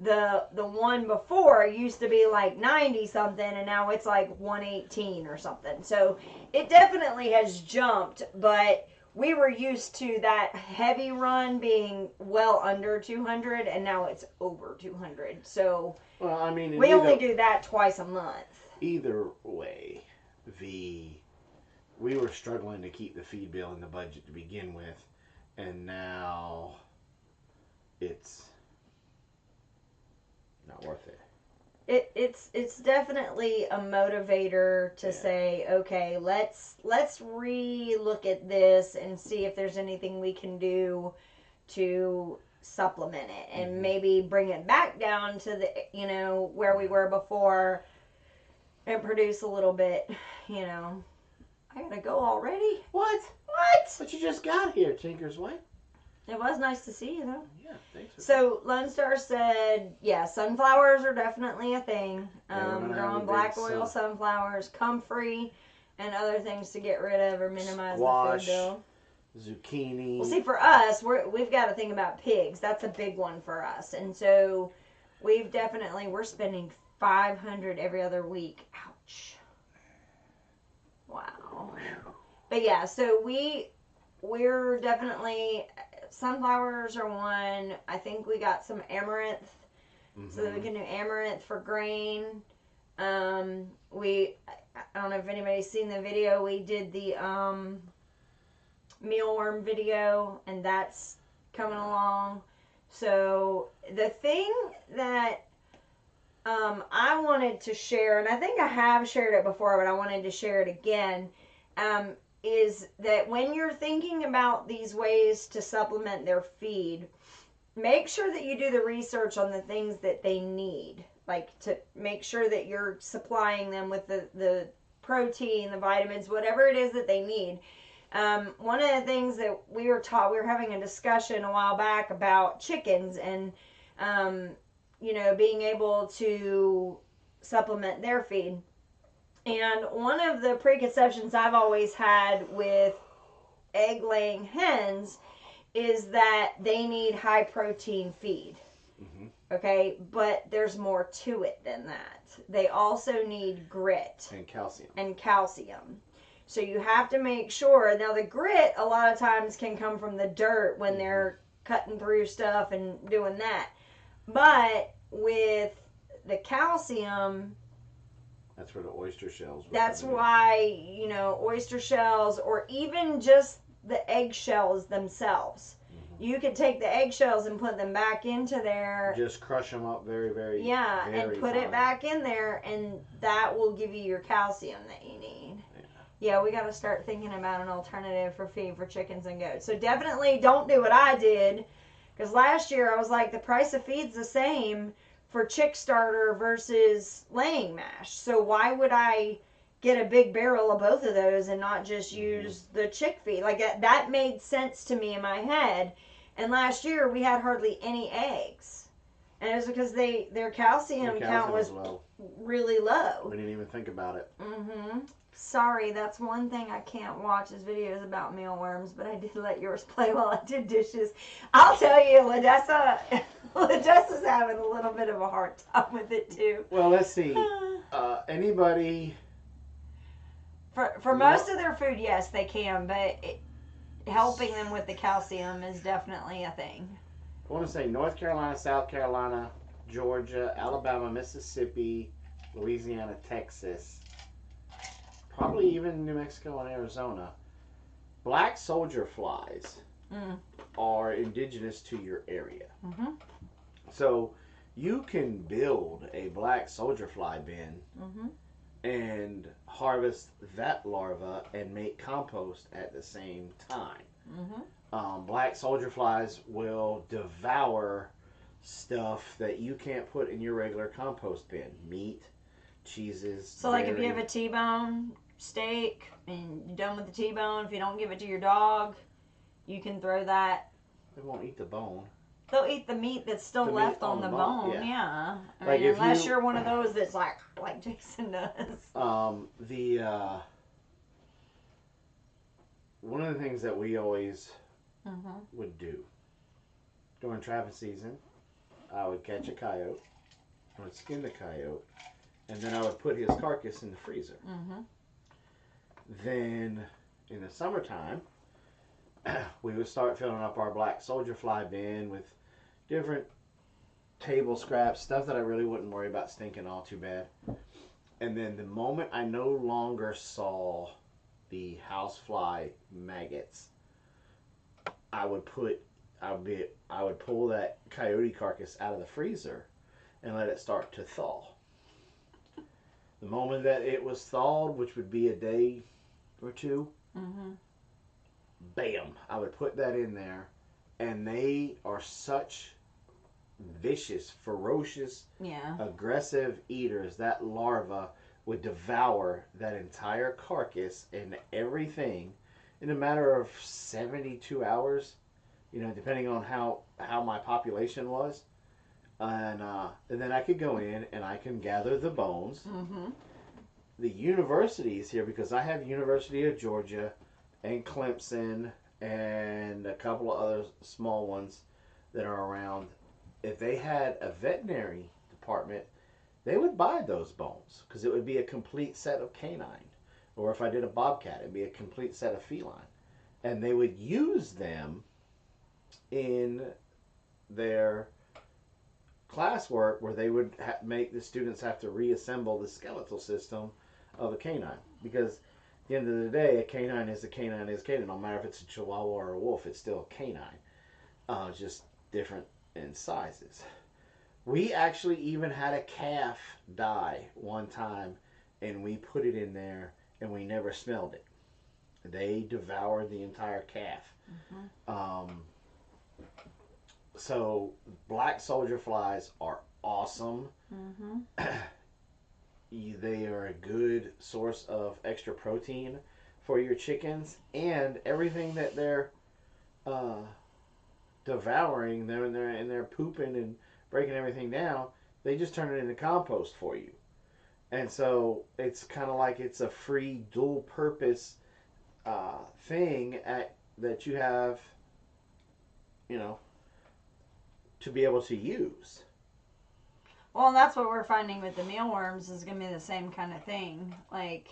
The one before used to be like 90 something, and now it's like 118 or something. So it definitely has jumped, but we were used to that heavy run being well under 200, and now it's over 200. So well, I mean, we only do that twice a month. Either way, we were struggling to keep the feed bill in the budget to begin with, and now it's not worth it. It's definitely a motivator to say, okay, let's re-look at this and see if there's anything we can do to supplement it and maybe bring it back down to the, where we were before and produce a little bit, I gotta go already. What? What? But you just got here, Tinker's Way. It was nice to see you, though. Yeah, thanks. So Lone Star said, yeah, sunflowers are definitely a thing. Yeah, growing black oil sunflowers, comfrey, and other things to get rid of or minimize squash, the food bill. Zucchini. Well, see, for us, we've got to think about pigs. That's a big one for us, and so we're spending $500 every other week. Ouch. Wow. But yeah, so we're definitely, sunflowers are one. I think we got some amaranth, so that we can do amaranth for grain. I don't know if anybody's seen the video. We did the mealworm video, and that's coming along. So the thing that I wanted to share, and I think I have shared it before, but I wanted to share it again, is that when you're thinking about these ways to supplement their feed, make sure that you do the research on the things that they need. Like, to make sure that you're supplying them with the protein, the vitamins, whatever it is that they need. One of the things that we were having a discussion a while back about chickens and, being able to supplement their feed. And one of the preconceptions I've always had with egg-laying hens is that they need high protein feed. Okay, but there's more to it than that. They also need grit. And calcium. So you have to make sure. Now, the grit a lot of times can come from the dirt when they're cutting through stuff and doing that. But with the calcium, that's where the oyster shells were. That's why, oyster shells, or even just the eggshells themselves. You could take the eggshells and put them back into there. Just crush them up very, very, and put it back in there, and that will give you your calcium that you need. Yeah, we got to start thinking about an alternative for feed for chickens and goats. So definitely don't do what I did, because last year I was like, the price of feed's the same for chick starter versus laying mash. So why would I get a big barrel of both of those and not just use the chick feed? Like, that made sense to me in my head. And last year we had hardly any eggs, and it was because their calcium count was low. Really low. We didn't even think about it. Sorry, that's one thing I can't watch is videos about mealworms, but I did let yours play while I did dishes. I'll tell you, Ladessa's having a little bit of a hard time with it too. Well, let's see. Anybody? For most of their food, yes, they can, but helping them with the calcium is definitely a thing. I want to say North Carolina, South Carolina, Georgia, Alabama, Mississippi, Louisiana, Texas, probably even New Mexico and Arizona. Black soldier flies are indigenous to your area. So you can build a black soldier fly bin and harvest that larva and make compost at the same time. Black soldier flies will devour stuff that you can't put in your regular compost bin. Meat, cheeses. So like if you have a T-bone steak and you're done with the T-bone, if you don't give it to your dog, you can throw that. They won't eat the bone. They'll eat the meat that's still left on the bone. Yeah. I mean, unless you're one of those that's like Jason does. One of the things that we always would do during trapping season, I would catch a coyote, I would skin the coyote, and then I would put his carcass in the freezer. Then in the summertime, we would start filling up our black soldier fly bin with different table scraps, stuff that I really wouldn't worry about stinking all too bad. And then the moment I no longer saw the housefly maggots, I would pull that coyote carcass out of the freezer and let it start to thaw. The moment that it was thawed, which would be a day or two, bam, I would put that in there and they are such vicious, ferocious, aggressive eaters. That larva would devour that entire carcass and everything in a matter of 72 hours, depending on how my population was. And then I could go in and I can gather the bones. The universities here, because I have University of Georgia and Clemson and a couple of other small ones that are around, if they had a veterinary department, they would buy those bones because it would be a complete set of canine. Or if I did a bobcat, it'd be a complete set of feline. And they would use them in their classwork where they would make the students have to reassemble the skeletal system of a canine. Because at the end of the day, a canine is a canine is a canine. No matter if it's a chihuahua or a wolf, it's still a canine. Just different in sizes. We actually even had a calf die one time, and we put it in there, and we never smelled it. They devoured the entire calf. So black soldier flies are awesome. They are a good source of extra protein for your chickens, and everything that they're devouring, they're pooping and breaking everything down, they just turn it into compost for you. And so it's kind of like it's a free dual purpose thing that you have, to be able to use. Well, and that's what we're finding with the mealworms is going to be the same kind of thing. Like,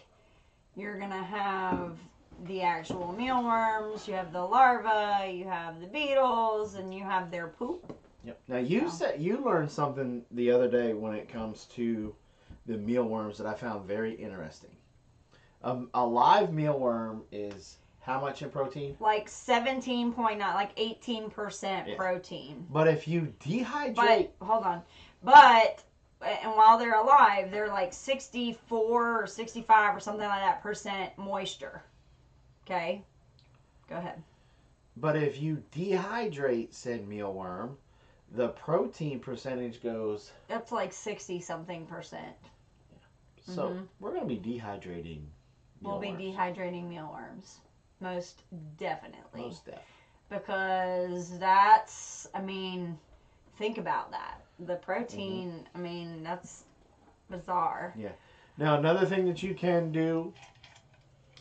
you're going to have the actual mealworms, you have the larvae, you have the beetles, and you have their poop. Yep. Now, you said you learned something the other day when it comes to the mealworms that I found very interesting. A live mealworm is how much in protein? Like 17.9, like 18% protein. But if you dehydrate... Hold on. But, and while they're alive, they're like 64 or 65 or something like that % moisture. Okay? Go ahead. But if you dehydrate said mealworm, the protein percentage goes... That's like 60-something %. Yeah. So, we're going to be dehydrating mealworms. We'll be dehydrating mealworms. Most definitely. Most definitely. Because that's, think about that. The protein, that's bizarre. Yeah. Now, another thing that you can do,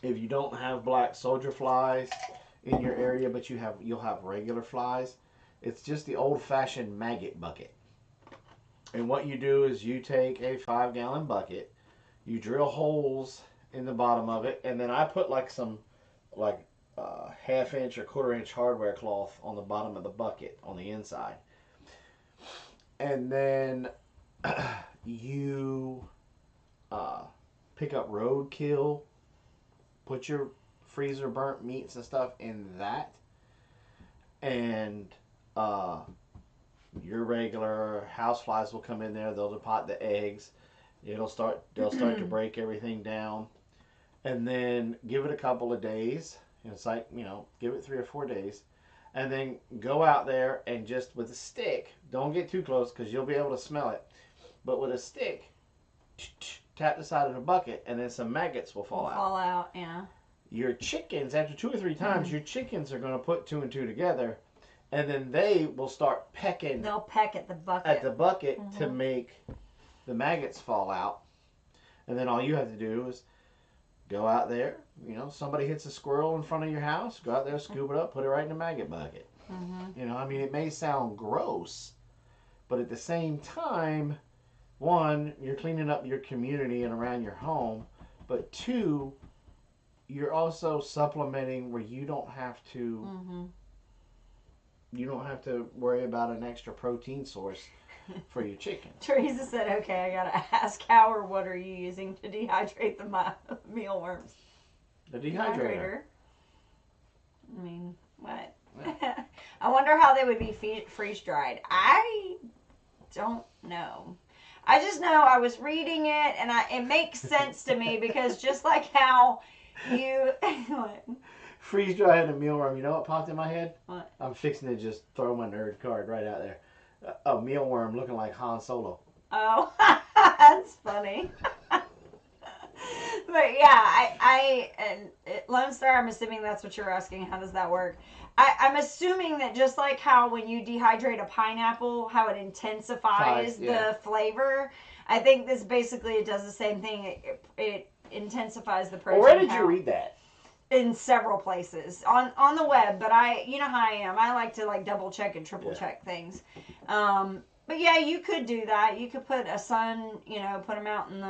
if you don't have black soldier flies in your area, but you'll have regular flies, it's just the old-fashioned maggot bucket. And what you do is you take a 5-gallon bucket, you drill holes in the bottom of it, and then I put some half-inch or quarter-inch hardware cloth on the bottom of the bucket on the inside. And then you pick up roadkill, put your freezer burnt meats and stuff in that, and your regular houseflies will come in there. They'll depot the eggs. They'll start to break everything down, and then give it a couple of days. It's like, give it 3 or 4 days. And then go out there and just with a stick, don't get too close because you'll be able to smell it. But with a stick, tap the side of the bucket and then some maggots will fall out. Fall out, yeah. Your chickens, after 2 or 3 times, your chickens are going to put 2 and 2 together. And then they will start pecking. They'll peck at the bucket. At the bucket to make the maggots fall out. And then all you have to do is go out there. Somebody hits a squirrel in front of your house. Go out there, scoop it up, put it right in the maggot bucket. It may sound gross, but at the same time, 1, you're cleaning up your community and around your home, but 2, you're also supplementing where you don't have to. You don't have to worry about an extra protein source for your chicken. Teresa said, "Okay, I gotta ask how or what are you using to dehydrate the mealworms?" The dehydrator. What? I wonder how they would be freeze dried. I don't know. I just know I was reading it and it makes sense to me because just like how you what? freeze dry and a mealworm. You know what popped in my head? What? I'm fixing to just throw my nerd card right out there. A mealworm looking like Han Solo. Oh, that's funny. But yeah, Lone Star, I'm assuming that's what you're asking. How does that work? I'm assuming that just like how when you dehydrate a pineapple, how it intensifies the flavor, I think this basically it does the same thing. It intensifies the protein. Where did you read that? In several places on the web, but you know how I am. I like to like double check and triple check things. But yeah, you could do that. You could put a sun, put them out in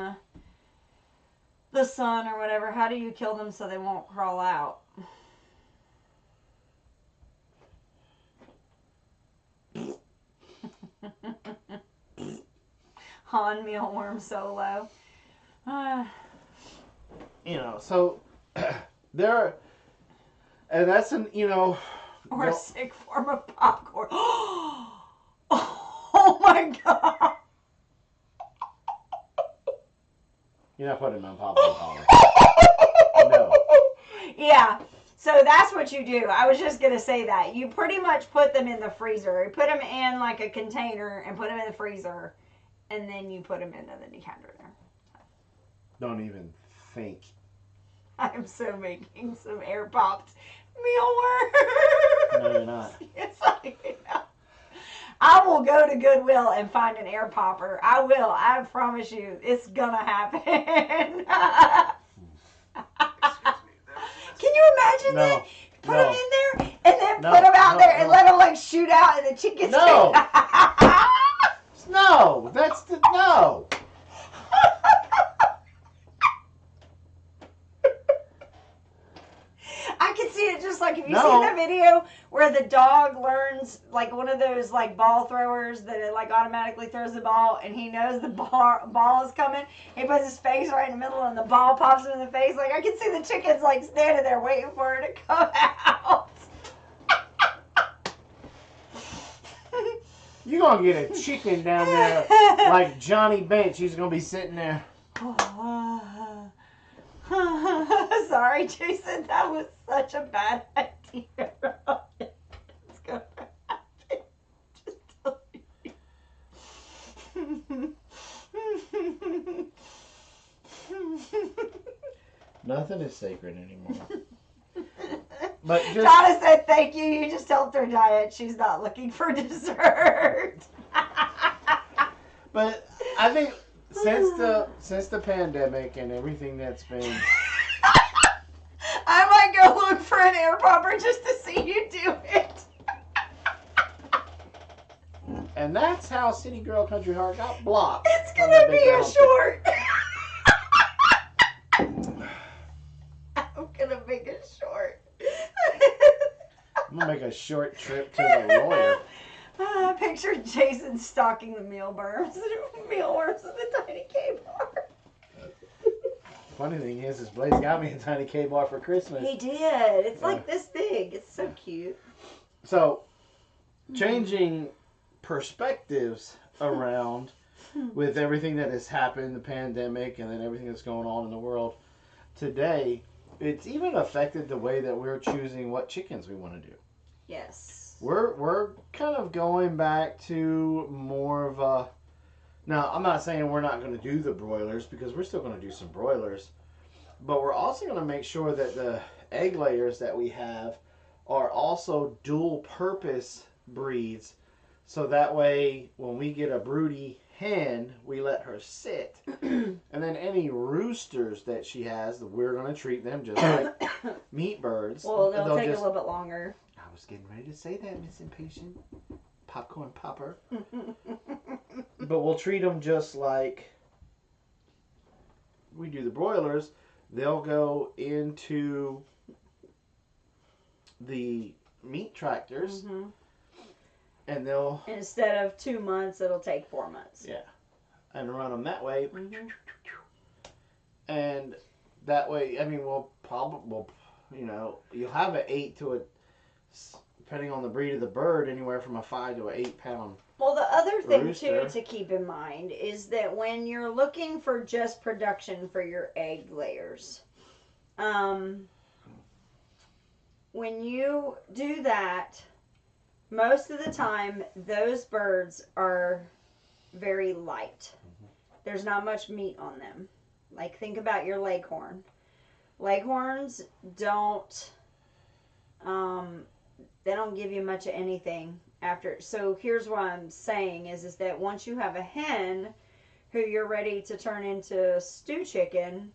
the sun or whatever. How do you kill them so they won't crawl out? Han mealworm solo. So there, and that's or a sick form of popcorn. Oh my god! You're not putting them on popcorn. No. Yeah. So that's what you do. I was just gonna say that you pretty much put them in the freezer. You put them in like a container and put them in the freezer, and then you put them into the dehydrator. Don't even think. I'm so making some air popped mealworms. No, you're not. Yes, I am. I will go to Goodwill and find an air popper. I will. I promise you, it's gonna happen. Can you imagine that? Put them in there and then put them out there and let them like shoot out and the chickens. No. No, that's the no. I can see it just like if you see the video where the dog learns like one of those like ball throwers that it like automatically throws the ball and he knows the ball is coming. He puts his face right in the middle and the ball pops him in the face. Like I can see the chickens like standing there waiting for her to come out. You're going to get a chicken down there like Johnny Bench. He's going to be sitting there. Sorry, Jason. That was such a bad idea. It's going to happen. Just tell you. Nothing is sacred anymore. But Donna said thank you. You just helped her diet. She's not looking for dessert. But I think since the pandemic and everything that's been, I might go look for an air popper just to see you do it. And that's how City Girl Country Heart got blocked. It's gonna be a short. I'm gonna make it short. I'm gonna make a short trip to the lawyer. Picture Jason stalking the mealworms in the tiny K-bar. Funny thing is Blaze got me a tiny K-bar for Christmas. He did. It's like this big. It's so cute. So, changing perspectives around with everything that has happened, the pandemic, and then everything that's going on in the world today, it's even affected the way that we're choosing what chickens we want to do. Yes. We're kind of going back to more of a... Now, I'm not saying we're not going to do the broilers, because we're still going to do some broilers. But we're also going to make sure that the egg layers that we have are also dual-purpose breeds. So that way, when we get a broody hen, we let her sit. And then any roosters that she has, we're going to treat them just like meat birds. Well, they'll take a little bit longer. I was getting ready to say that, Miss Impatient. Popcorn popper. But we'll treat them just like we do the broilers. They'll go into the meat tractors. Mm-hmm. And they'll... Instead of 2 months, it'll take 4 months. Yeah. And run them that way. Mm-hmm. And that way, I mean, we'll probably, you'll have an 8 to a, depending on the breed of the bird, anywhere from a 5 to an 8 pound. Well, the other thing, rooster. too, to keep in mind is that when you're looking for just production for your egg layers, when you do that, most of the time, those birds are very light. There's not much meat on them. Like, think about your leghorn. Leghorns don't, they don't give you much of anything after. So here's what I'm saying is that once you have a hen who you're ready to turn into a stew chicken,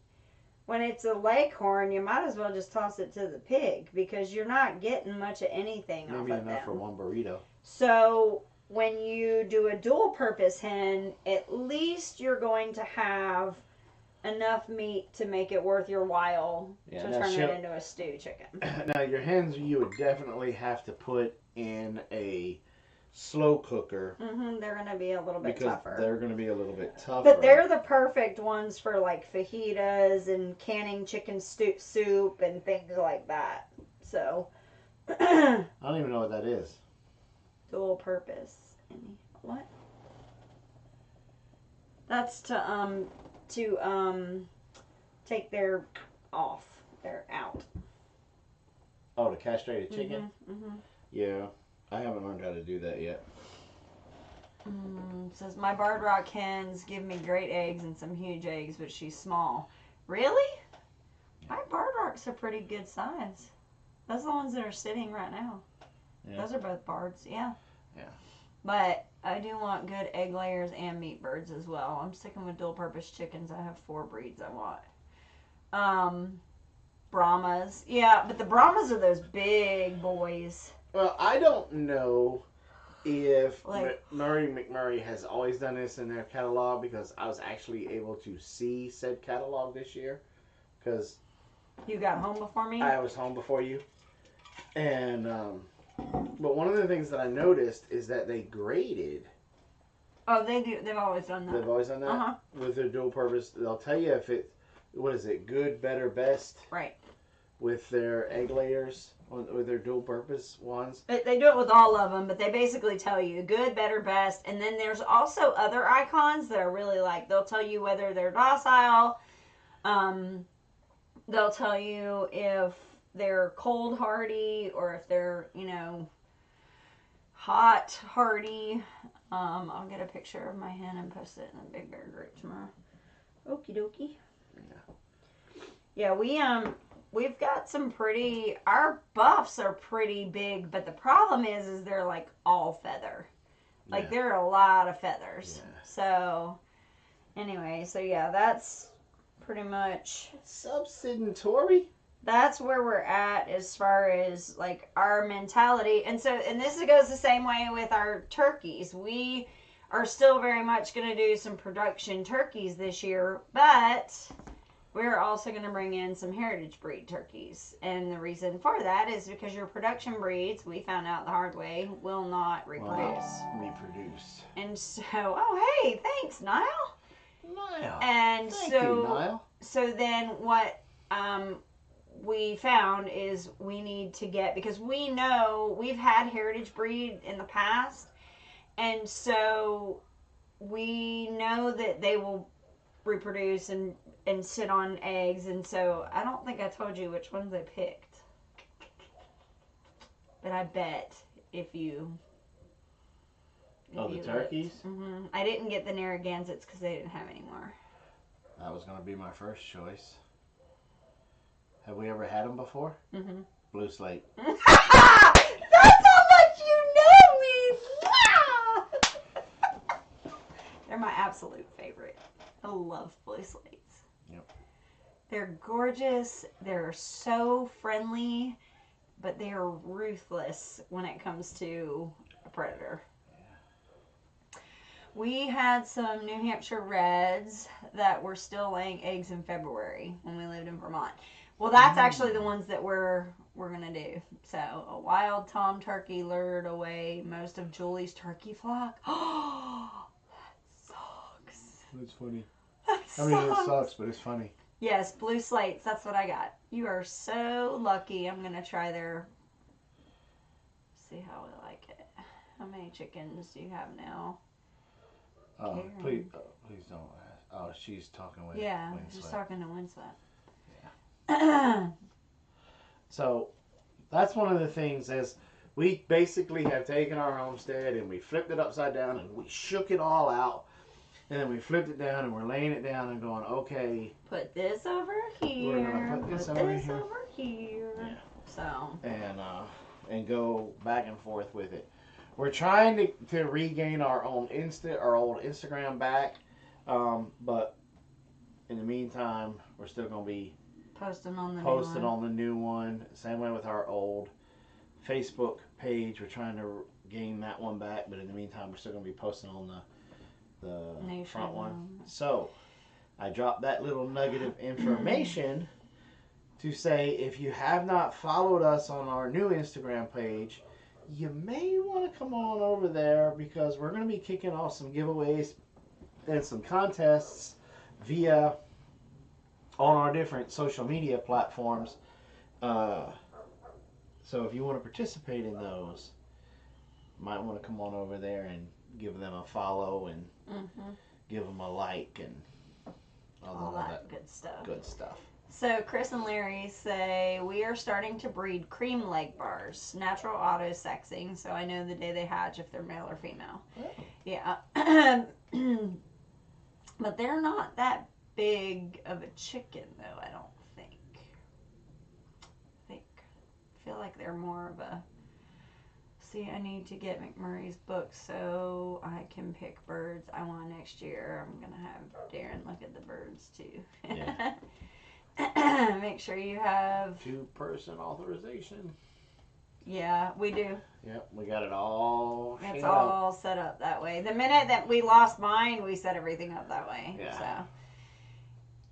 when it's a leghorn, you might as well just toss it to the pig because you're not getting much of anything off of them. Maybe enough for one burrito. So when you do a dual purpose hen, at least you're going to have enough meat to make it worth your while to turn it into a stew chicken. Now your hens, you would definitely have to put in a slow cooker. They're going to be a little bit tougher. They're going to be a little bit tougher. But they're the perfect ones for like fajitas and canning chicken soup and things like that. So I don't even know what that is. Dual purpose. What? That's to take their off. They're out. Oh, to castrate a chicken? Yeah. I haven't learned how to do that yet. Says, my barred rock hens give me great eggs and some huge eggs, but she's small. Really? My barred rocks are pretty good size. Those are the ones that are sitting right now. Yeah. Those are both bards, yeah. Yeah. But I do want good egg layers and meat birds as well. I'm sticking with dual purpose chickens. I have 4 breeds I want. Brahmas. Yeah, but the Brahmas are those big boys. Well, I don't know if McMurray has always done this in their catalog because I was actually able to see said catalog this year because you got home before me? I was home before you. And but one of the things that I noticed is that they graded. Oh, they do. They've always done that. They've always done that? With their dual purpose. They'll tell you if it, what is it, good, better, best? Right. With their egg layers, with their dual purpose ones. They do it with all of them, but they basically tell you good, better, best. And then there's also other icons that are really like, they'll tell you whether they're docile. They'll tell you if they're cold hardy or if they're, you know, hot hardy. I'll get a picture of my hen and post it in the Big Bear group tomorrow. Okie dokie. Yeah, we've got some pretty, our buffs are pretty big, but the problem is they're like all feather. Like there are a lot of feathers. Yeah. So anyway, so yeah, that's pretty much. Subsidentary? That's where we're at as far as like our mentality. And so, and this goes the same way with our turkeys. We are still very much going to do some production turkeys this year, but we're also going to bring in some heritage breed turkeys. And the reason for that is because your production breeds, we found out the hard way, will not reproduce. Reproduce. And so, oh, hey, thanks, Niall. Niall. And Thank so, you, Niall. So then what we found is we need to get, because we know we've had heritage breed in the past, and so we know that they will reproduce and sit on eggs. And so I don't think I told you which ones I picked, but I bet if you the turkeys? I didn't get the Narragansetts because they didn't have any more. That was going to be my first choice. Have we ever had them before? Blue slate. That's how much you know me! Wow! They're my absolute favorite. I love blue slates. Yep. They're gorgeous. They're so friendly, but they are ruthless when it comes to a predator. Yeah. We had some New Hampshire Reds that were still laying eggs in February when we lived in Vermont. Well, that's actually the ones that we're going to do. So, a wild tom turkey lured away most of Julie's turkey flock. Oh, that sucks. That's funny. That sucks. I mean, it sucks, but it's funny. Yes, blue slates. That's what I got. You are so lucky. I'm going to try their... See how we like it. How many chickens do you have now? Please don't ask. Oh, she's talking with she's talking to Winslet. Yeah. So, That's one of the things is we basically have taken our homestead and we flipped it upside down and we shook it all out. And then we flipped it down and we're laying it down and going, okay. Put this over here. We're going to put this over here. Yeah. So. And go back and forth with it. We're trying to regain our old Instagram back. But in the meantime, we're still going to be posting on the new one. Same way with our old Facebook page. We're trying to gain that one back, but in the meantime, we're still going to be posting on the front one. So I dropped that little nugget of information to say if you have not followed us on our new Instagram page, you may want to come on over there because we're going to be kicking off some giveaways and some contests via on our different social media platforms. So if you want to participate in those, you might want to come on over there and give them a follow and give them a like and all that good stuff. Good stuff. So Chris and Larry say, we are starting to breed cream leg bars, natural auto sexing, so I know the day they hatch if they're male or female. Oh. Yeah. But they're not that big of a chicken, though, I don't think. I feel like they're more of a... See, I need to get McMurray's book so I can pick birds I want next year. I'm going to have Darren look at the birds, too. Yeah. Make sure you have... 2-person authorization. Yeah, we do. Yep, we got it all It's all set up that way. The minute that we lost mine, we set everything up that way. Yeah. So,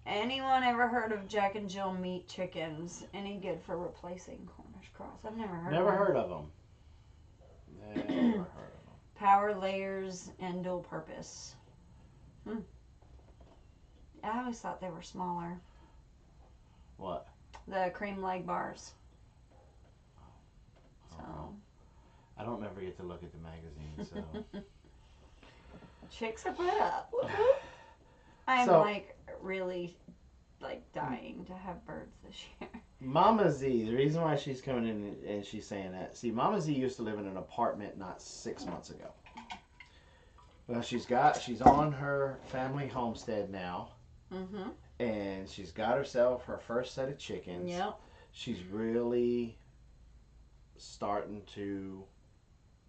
anyone ever heard of Jack and Jill meat chickens? Any good for replacing Cornish cross? I've never heard of them. Never heard of them. Power layers and dual purpose. I always thought they were smaller. What? The cream leg bars. So. I don't ever get to look at the magazine, so. Chicks are put up. I'm really dying to have birds this year. Mama Z, the reason why she's coming in and she's saying that. See, Mama Z used to live in an apartment not 6 months ago. Well, she's on her family homestead now. And she's got herself her first set of chickens. Yep. She's really starting to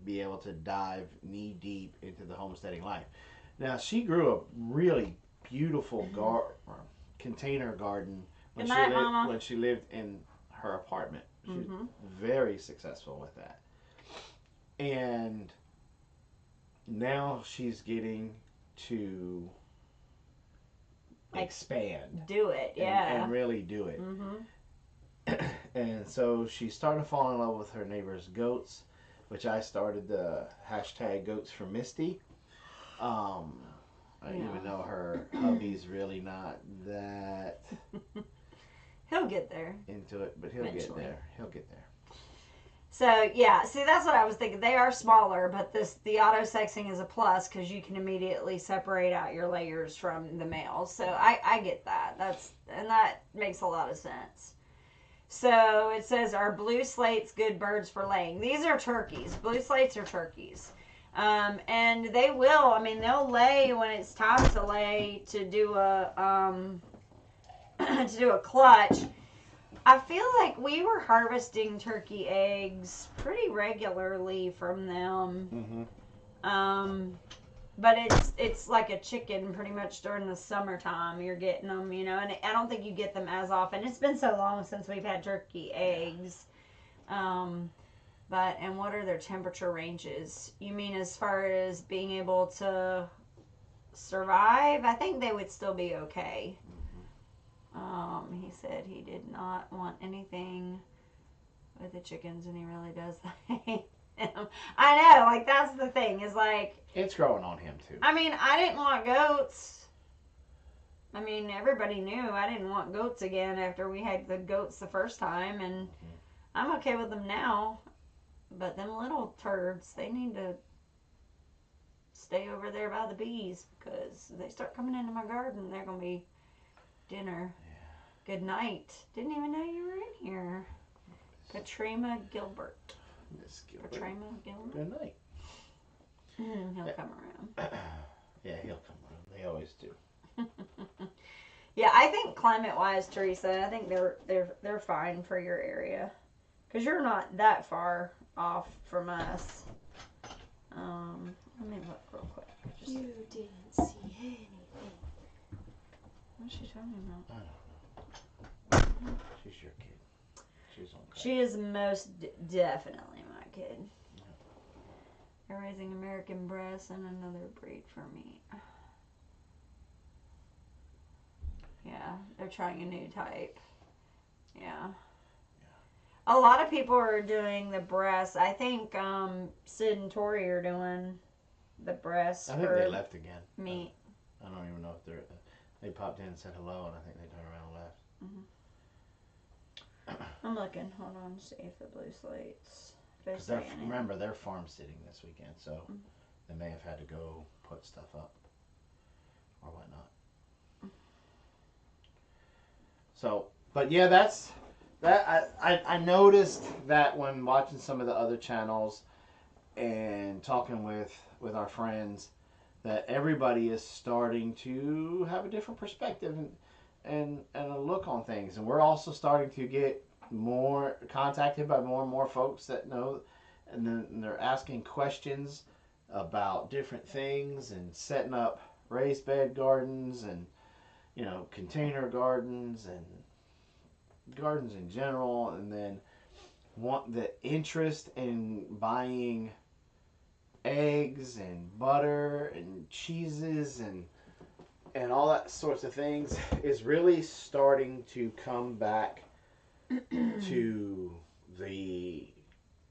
be able to dive knee deep into the homesteading life. Now, she grew a really beautiful container garden when she lived in her apartment. She was very successful with that. And now she's getting to expand. Do it, yeah. And really do it. And so she's starting to fall in love with her neighbor's goats, which I started the hashtag goats for Misty. Even though her hubby's really not that... He'll get there. Into it, but he'll get there. So, yeah, see, that's what I was thinking. They are smaller, but the auto-sexing is a plus because you can immediately separate out your layers from the males. So, I get that. That makes a lot of sense. So, it says, are blue slates good birds for laying? These are turkeys. Blue slates are turkeys. And they will, they'll lay when it's time to lay to do a clutch. I feel like we were harvesting turkey eggs pretty regularly from them. But it's like a chicken pretty much during the summertime. You're getting them, and I don't think you get them as often. It's been so long since we've had turkey eggs. And what are their temperature ranges? You mean as far as being able to survive? I think they would still be okay. He said he did not want anything with the chickens, and he really does hate them. I know, that's the thing, is it's growing on him, too. I didn't want goats. Everybody knew I didn't want goats again after we had the goats the first time, and I'm okay with them now. But them little turds, they need to stay over there by the bees, because if they start coming into my garden, they're going to be dinner. Yeah. Good night. Didn't even know you were in here. Katrina Gilbert. Miss Gilbert. Katrina Gilbert. Good night. He'll come around. Yeah, he'll come around. They always do. Yeah, I think climate-wise, Teresa, I think they're fine for your area, because you're not that far off from us. Let me look real quick. You didn't see anything. What's she talking about? I don't know. She's your kid. She's on crack. She is most definitely my kid. Yeah. They're raising American breasts and another breed for me. Yeah, they're trying a new type. Yeah. A lot of people are doing the breasts. I think Sid and Tori are doing the breasts. I think they left again. Meat. I don't even know if they popped in and said hello, and I think they turned around and left. I'm looking. Hold on, see if the blue slates. Because remember, they're farm sitting this weekend, so they may have had to go put stuff up or whatnot. So, but yeah, that's that. I noticed that when watching some of the other channels and talking with our friends, that everybody is starting to have a different perspective and a look on things, and we're also starting to get more contacted by more and more folks that know, and then they're asking questions about different things and setting up raised bed gardens and container gardens and gardens in general, and then want the interest in buying eggs and butter and cheeses and all that sorts of things is really starting to come back to the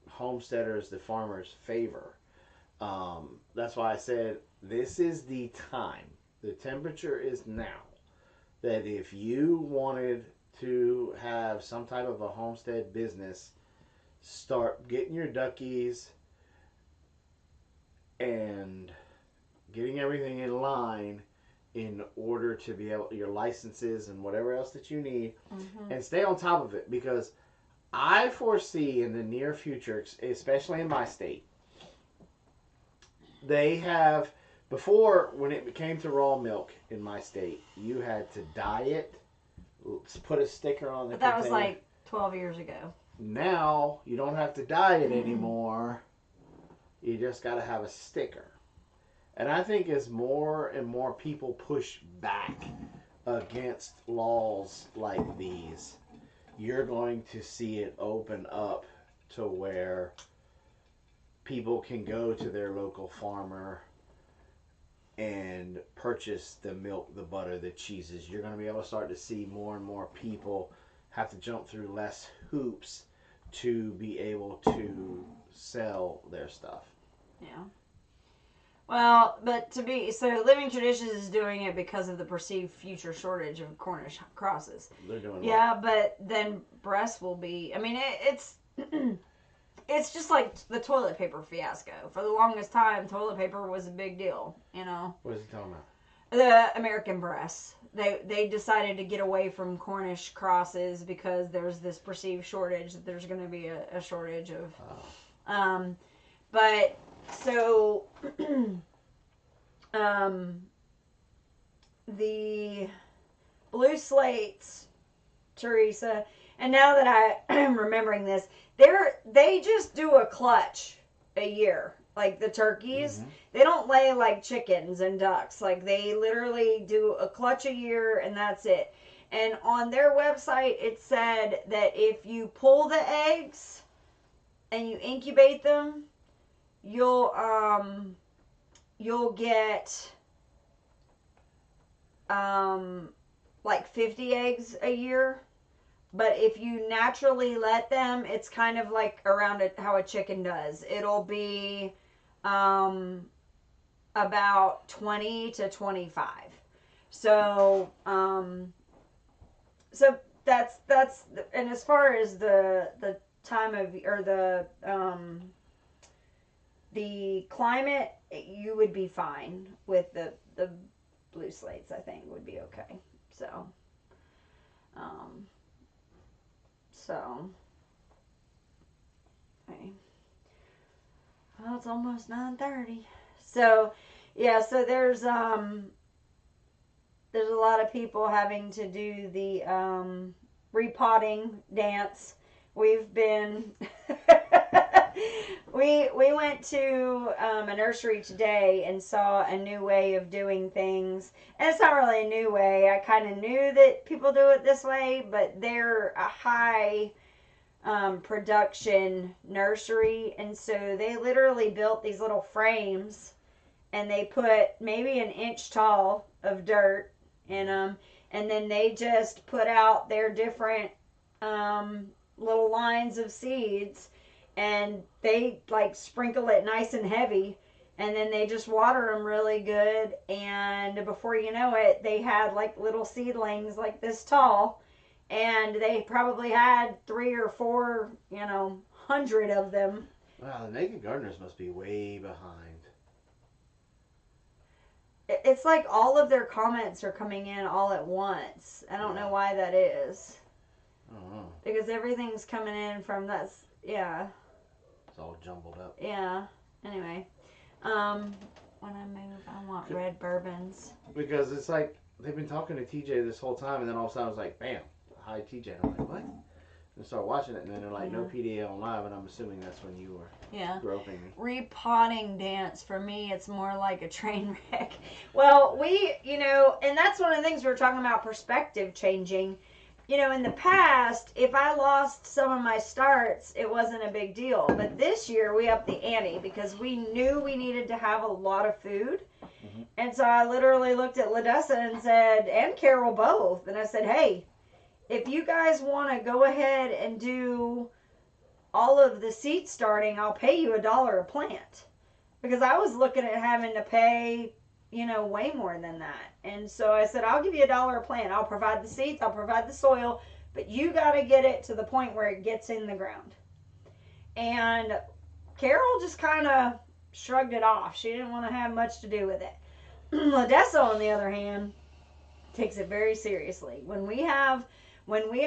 homesteaders, the farmers' favor. That's why I said this is the time. The temperature is now. That if you wanted to have some type of a homestead business, start getting your duckies and getting everything in line in order to be able, your licenses and whatever else that you need, and stay on top of it, because I foresee in the near future, especially in my state, they have, before, when it came to raw milk in my state, you had to dye it, put a sticker on the container. That was like 12 years ago. Now, you don't have to dye it anymore. You just got to have a sticker. And I think as more and more people push back against laws like these, you're going to see it open up to where people can go to their local farmer and purchase the milk, the butter, the cheeses. You're going to be able to start to see more and more people have to jump through less hoops to be able to sell their stuff. Yeah. Well, but Living Traditions is doing it because of the perceived future shortage of Cornish crosses. They're doing but then breasts will be. I mean, it's it's just like the toilet paper fiasco. For the longest time, toilet paper was a big deal. What is he talking about? The American breasts. They decided to get away from Cornish crosses because there's this perceived shortage, that there's going to be a shortage of. But so the blue slates, Teresa, and now that I'm remembering this, they just do a clutch a year. Like the turkeys, they don't lay like chickens and ducks. Like they literally do a clutch a year and that's it. And on their website, it said that if you pull the eggs and you incubate them, you'll get like 50 eggs a year. But if you naturally let them, it's kind of like around how a chicken does. It'll be about 20 to 25. So so that's and as far as the time of, or the climate, you would be fine with the blue slates. I think would be okay. So Well, it's almost 9:30. So, yeah, so there's a lot of people having to do the repotting dance. We've been we went to a nursery today and saw a new way of doing things. And it's not really a new way. I kind of knew that people do it this way, but they're a high production nursery, and so they literally built these little frames, and they put maybe an inch tall of dirt in them, and then they just put out their different little lines of seeds, and they like sprinkle it nice and heavy, and then they just water them really good, and before you know it, they had like little seedlings like this tall. And they probably had 3 or 4, 100 of them. Wow, the naked gardeners must be way behind. It's like all of their comments are coming in all at once. I don't know why that is. I don't know. Because everything's coming in from that. Yeah. It's all jumbled up. Yeah. Anyway. When I move, I want red bourbons. Because it's like they've been talking to TJ this whole time, and then all of a sudden I was like, bam. Hi TJ. I'm like, what? And start watching it, and then they're like, no PDA on live, and I'm assuming that's when you were groping me. Repotting dance, for me, it's more like a train wreck. Well, and that's one of the things we were talking about, perspective changing. In the past, if I lost some of my starts, it wasn't a big deal. But this year, we upped the ante because we knew we needed to have a lot of food. Mm-hmm. And so I literally looked at LaDessa and said, and Carol both, and I said, hey, if you guys want to go ahead and do all of the seed starting, I'll pay you $1 a plant. Because I was looking at having to pay, way more than that. And so I said, I'll give you $1 a plant. I'll provide the seeds, I'll provide the soil, but you got to get it to the point where it gets in the ground. And Carol just kind of shrugged it off. She didn't want to have much to do with it. LaDessa, on the other hand, takes it very seriously. When we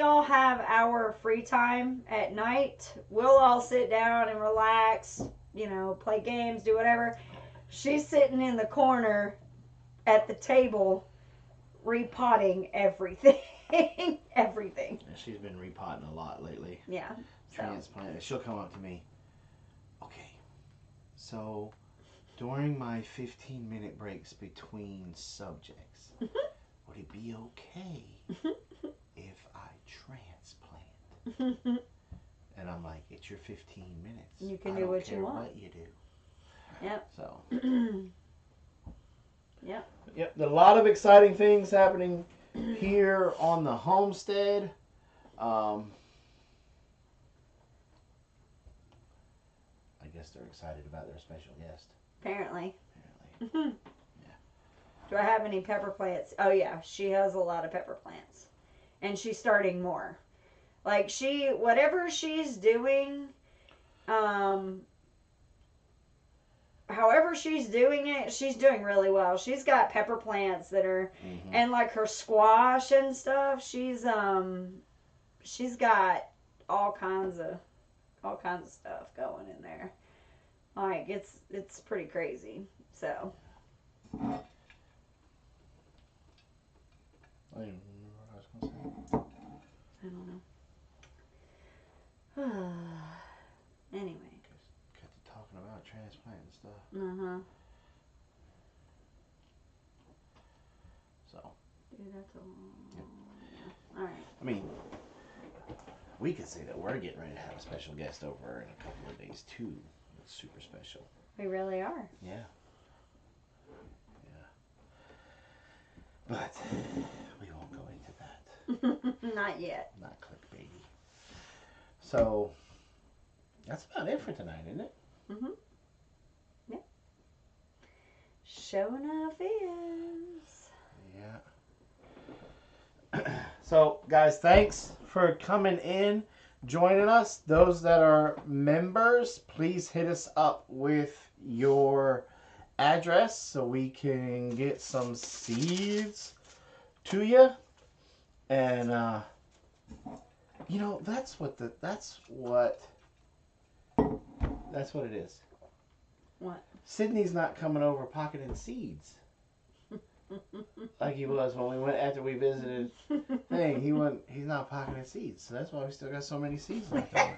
all have our free time at night, we'll all sit down and relax, play games, do whatever. She's sitting in the corner at the table repotting everything. Everything. And she's been repotting a lot lately. Yeah. Transplant. She'll come up to me. Okay. So, during my 15-minute breaks between subjects, would it be okay if I transplant? And I'm like, it's your 15 minutes. You can do what you want. What you do. Yep. So. Yep. Yep. A lot of exciting things happening here on the homestead. I guess they're excited about their special guest. Apparently. Yeah. Do I have any pepper plants? Oh yeah, she has a lot of pepper plants. And she's starting more. Like whatever she's doing, however she's doing it, she's doing really well. She's got pepper plants that are, and like her squash and stuff, she's got all kinds of stuff going in there. Like it's pretty crazy. So. I don't even remember what I was going to say. I don't know. Anyway. Got to talking about transplant and stuff. So. Dude, that's all. Yep. Yeah. All right. I mean, we could say that we're getting ready to have a special guest over in a couple of days too. It's super special. We really are. Yeah. But we won't go into that. Not yet. Not clickbaity. So that's about it for tonight, isn't it? Yeah. Show enough is. Yeah. So guys, thanks for coming in, joining us. Those that are members, please hit us up with your address so we can get some seeds to you. And that's what it is. What? Sydney's not coming over pocketing seeds. Like he was when we went after we visited. Thing he's not pocketing seeds, so that's why we still got so many seeds left over.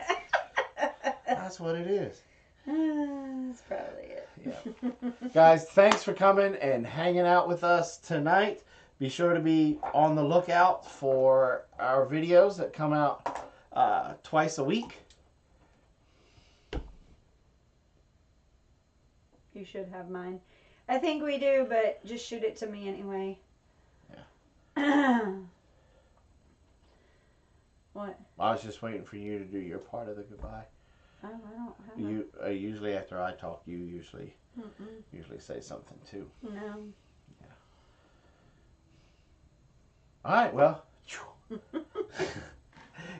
That's what it is. That's probably it. Yeah. Guys, thanks for coming and hanging out with us tonight. Be sure to be on the lookout for our videos that come out twice a week. You should have mine. I think we do, but just shoot it to me anyway. Yeah. What? I was just waiting for you to do your part of the goodbye. Oh, I don't have You usually after I talk, you usually Mm-mm. say something too. No. Yeah. All right. Well.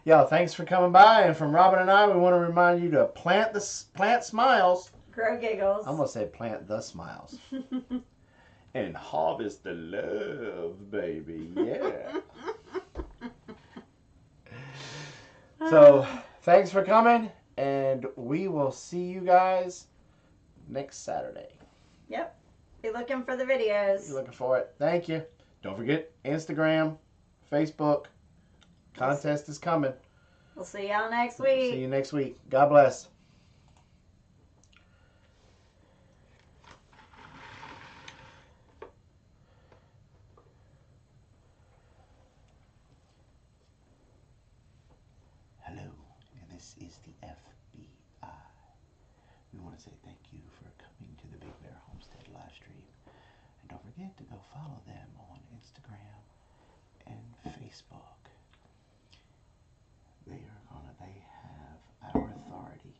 Y'all, thanks for coming by. And from Robin and I, we want to remind you to plant smiles. Grow giggles. I'm gonna say plant the smiles. And harvest the love, baby. Yeah. So, thanks for coming, and we will see you guys next Saturday. Yep. Be looking for the videos. You're looking for it. Thank you. Don't forget Instagram, Facebook. Contest is coming. We'll see y'all next week. See you next week. God bless. Hello, and this is the FBI. We want to say thank you for coming to the Big Bear Homestead live stream. And don't forget to go follow them on Instagram and Facebook. They have our authority,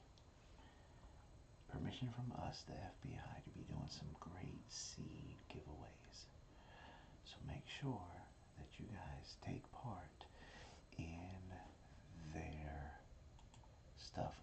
permission from us, the FBI, to be doing some great seed giveaways. So make sure that you guys take part in their stuff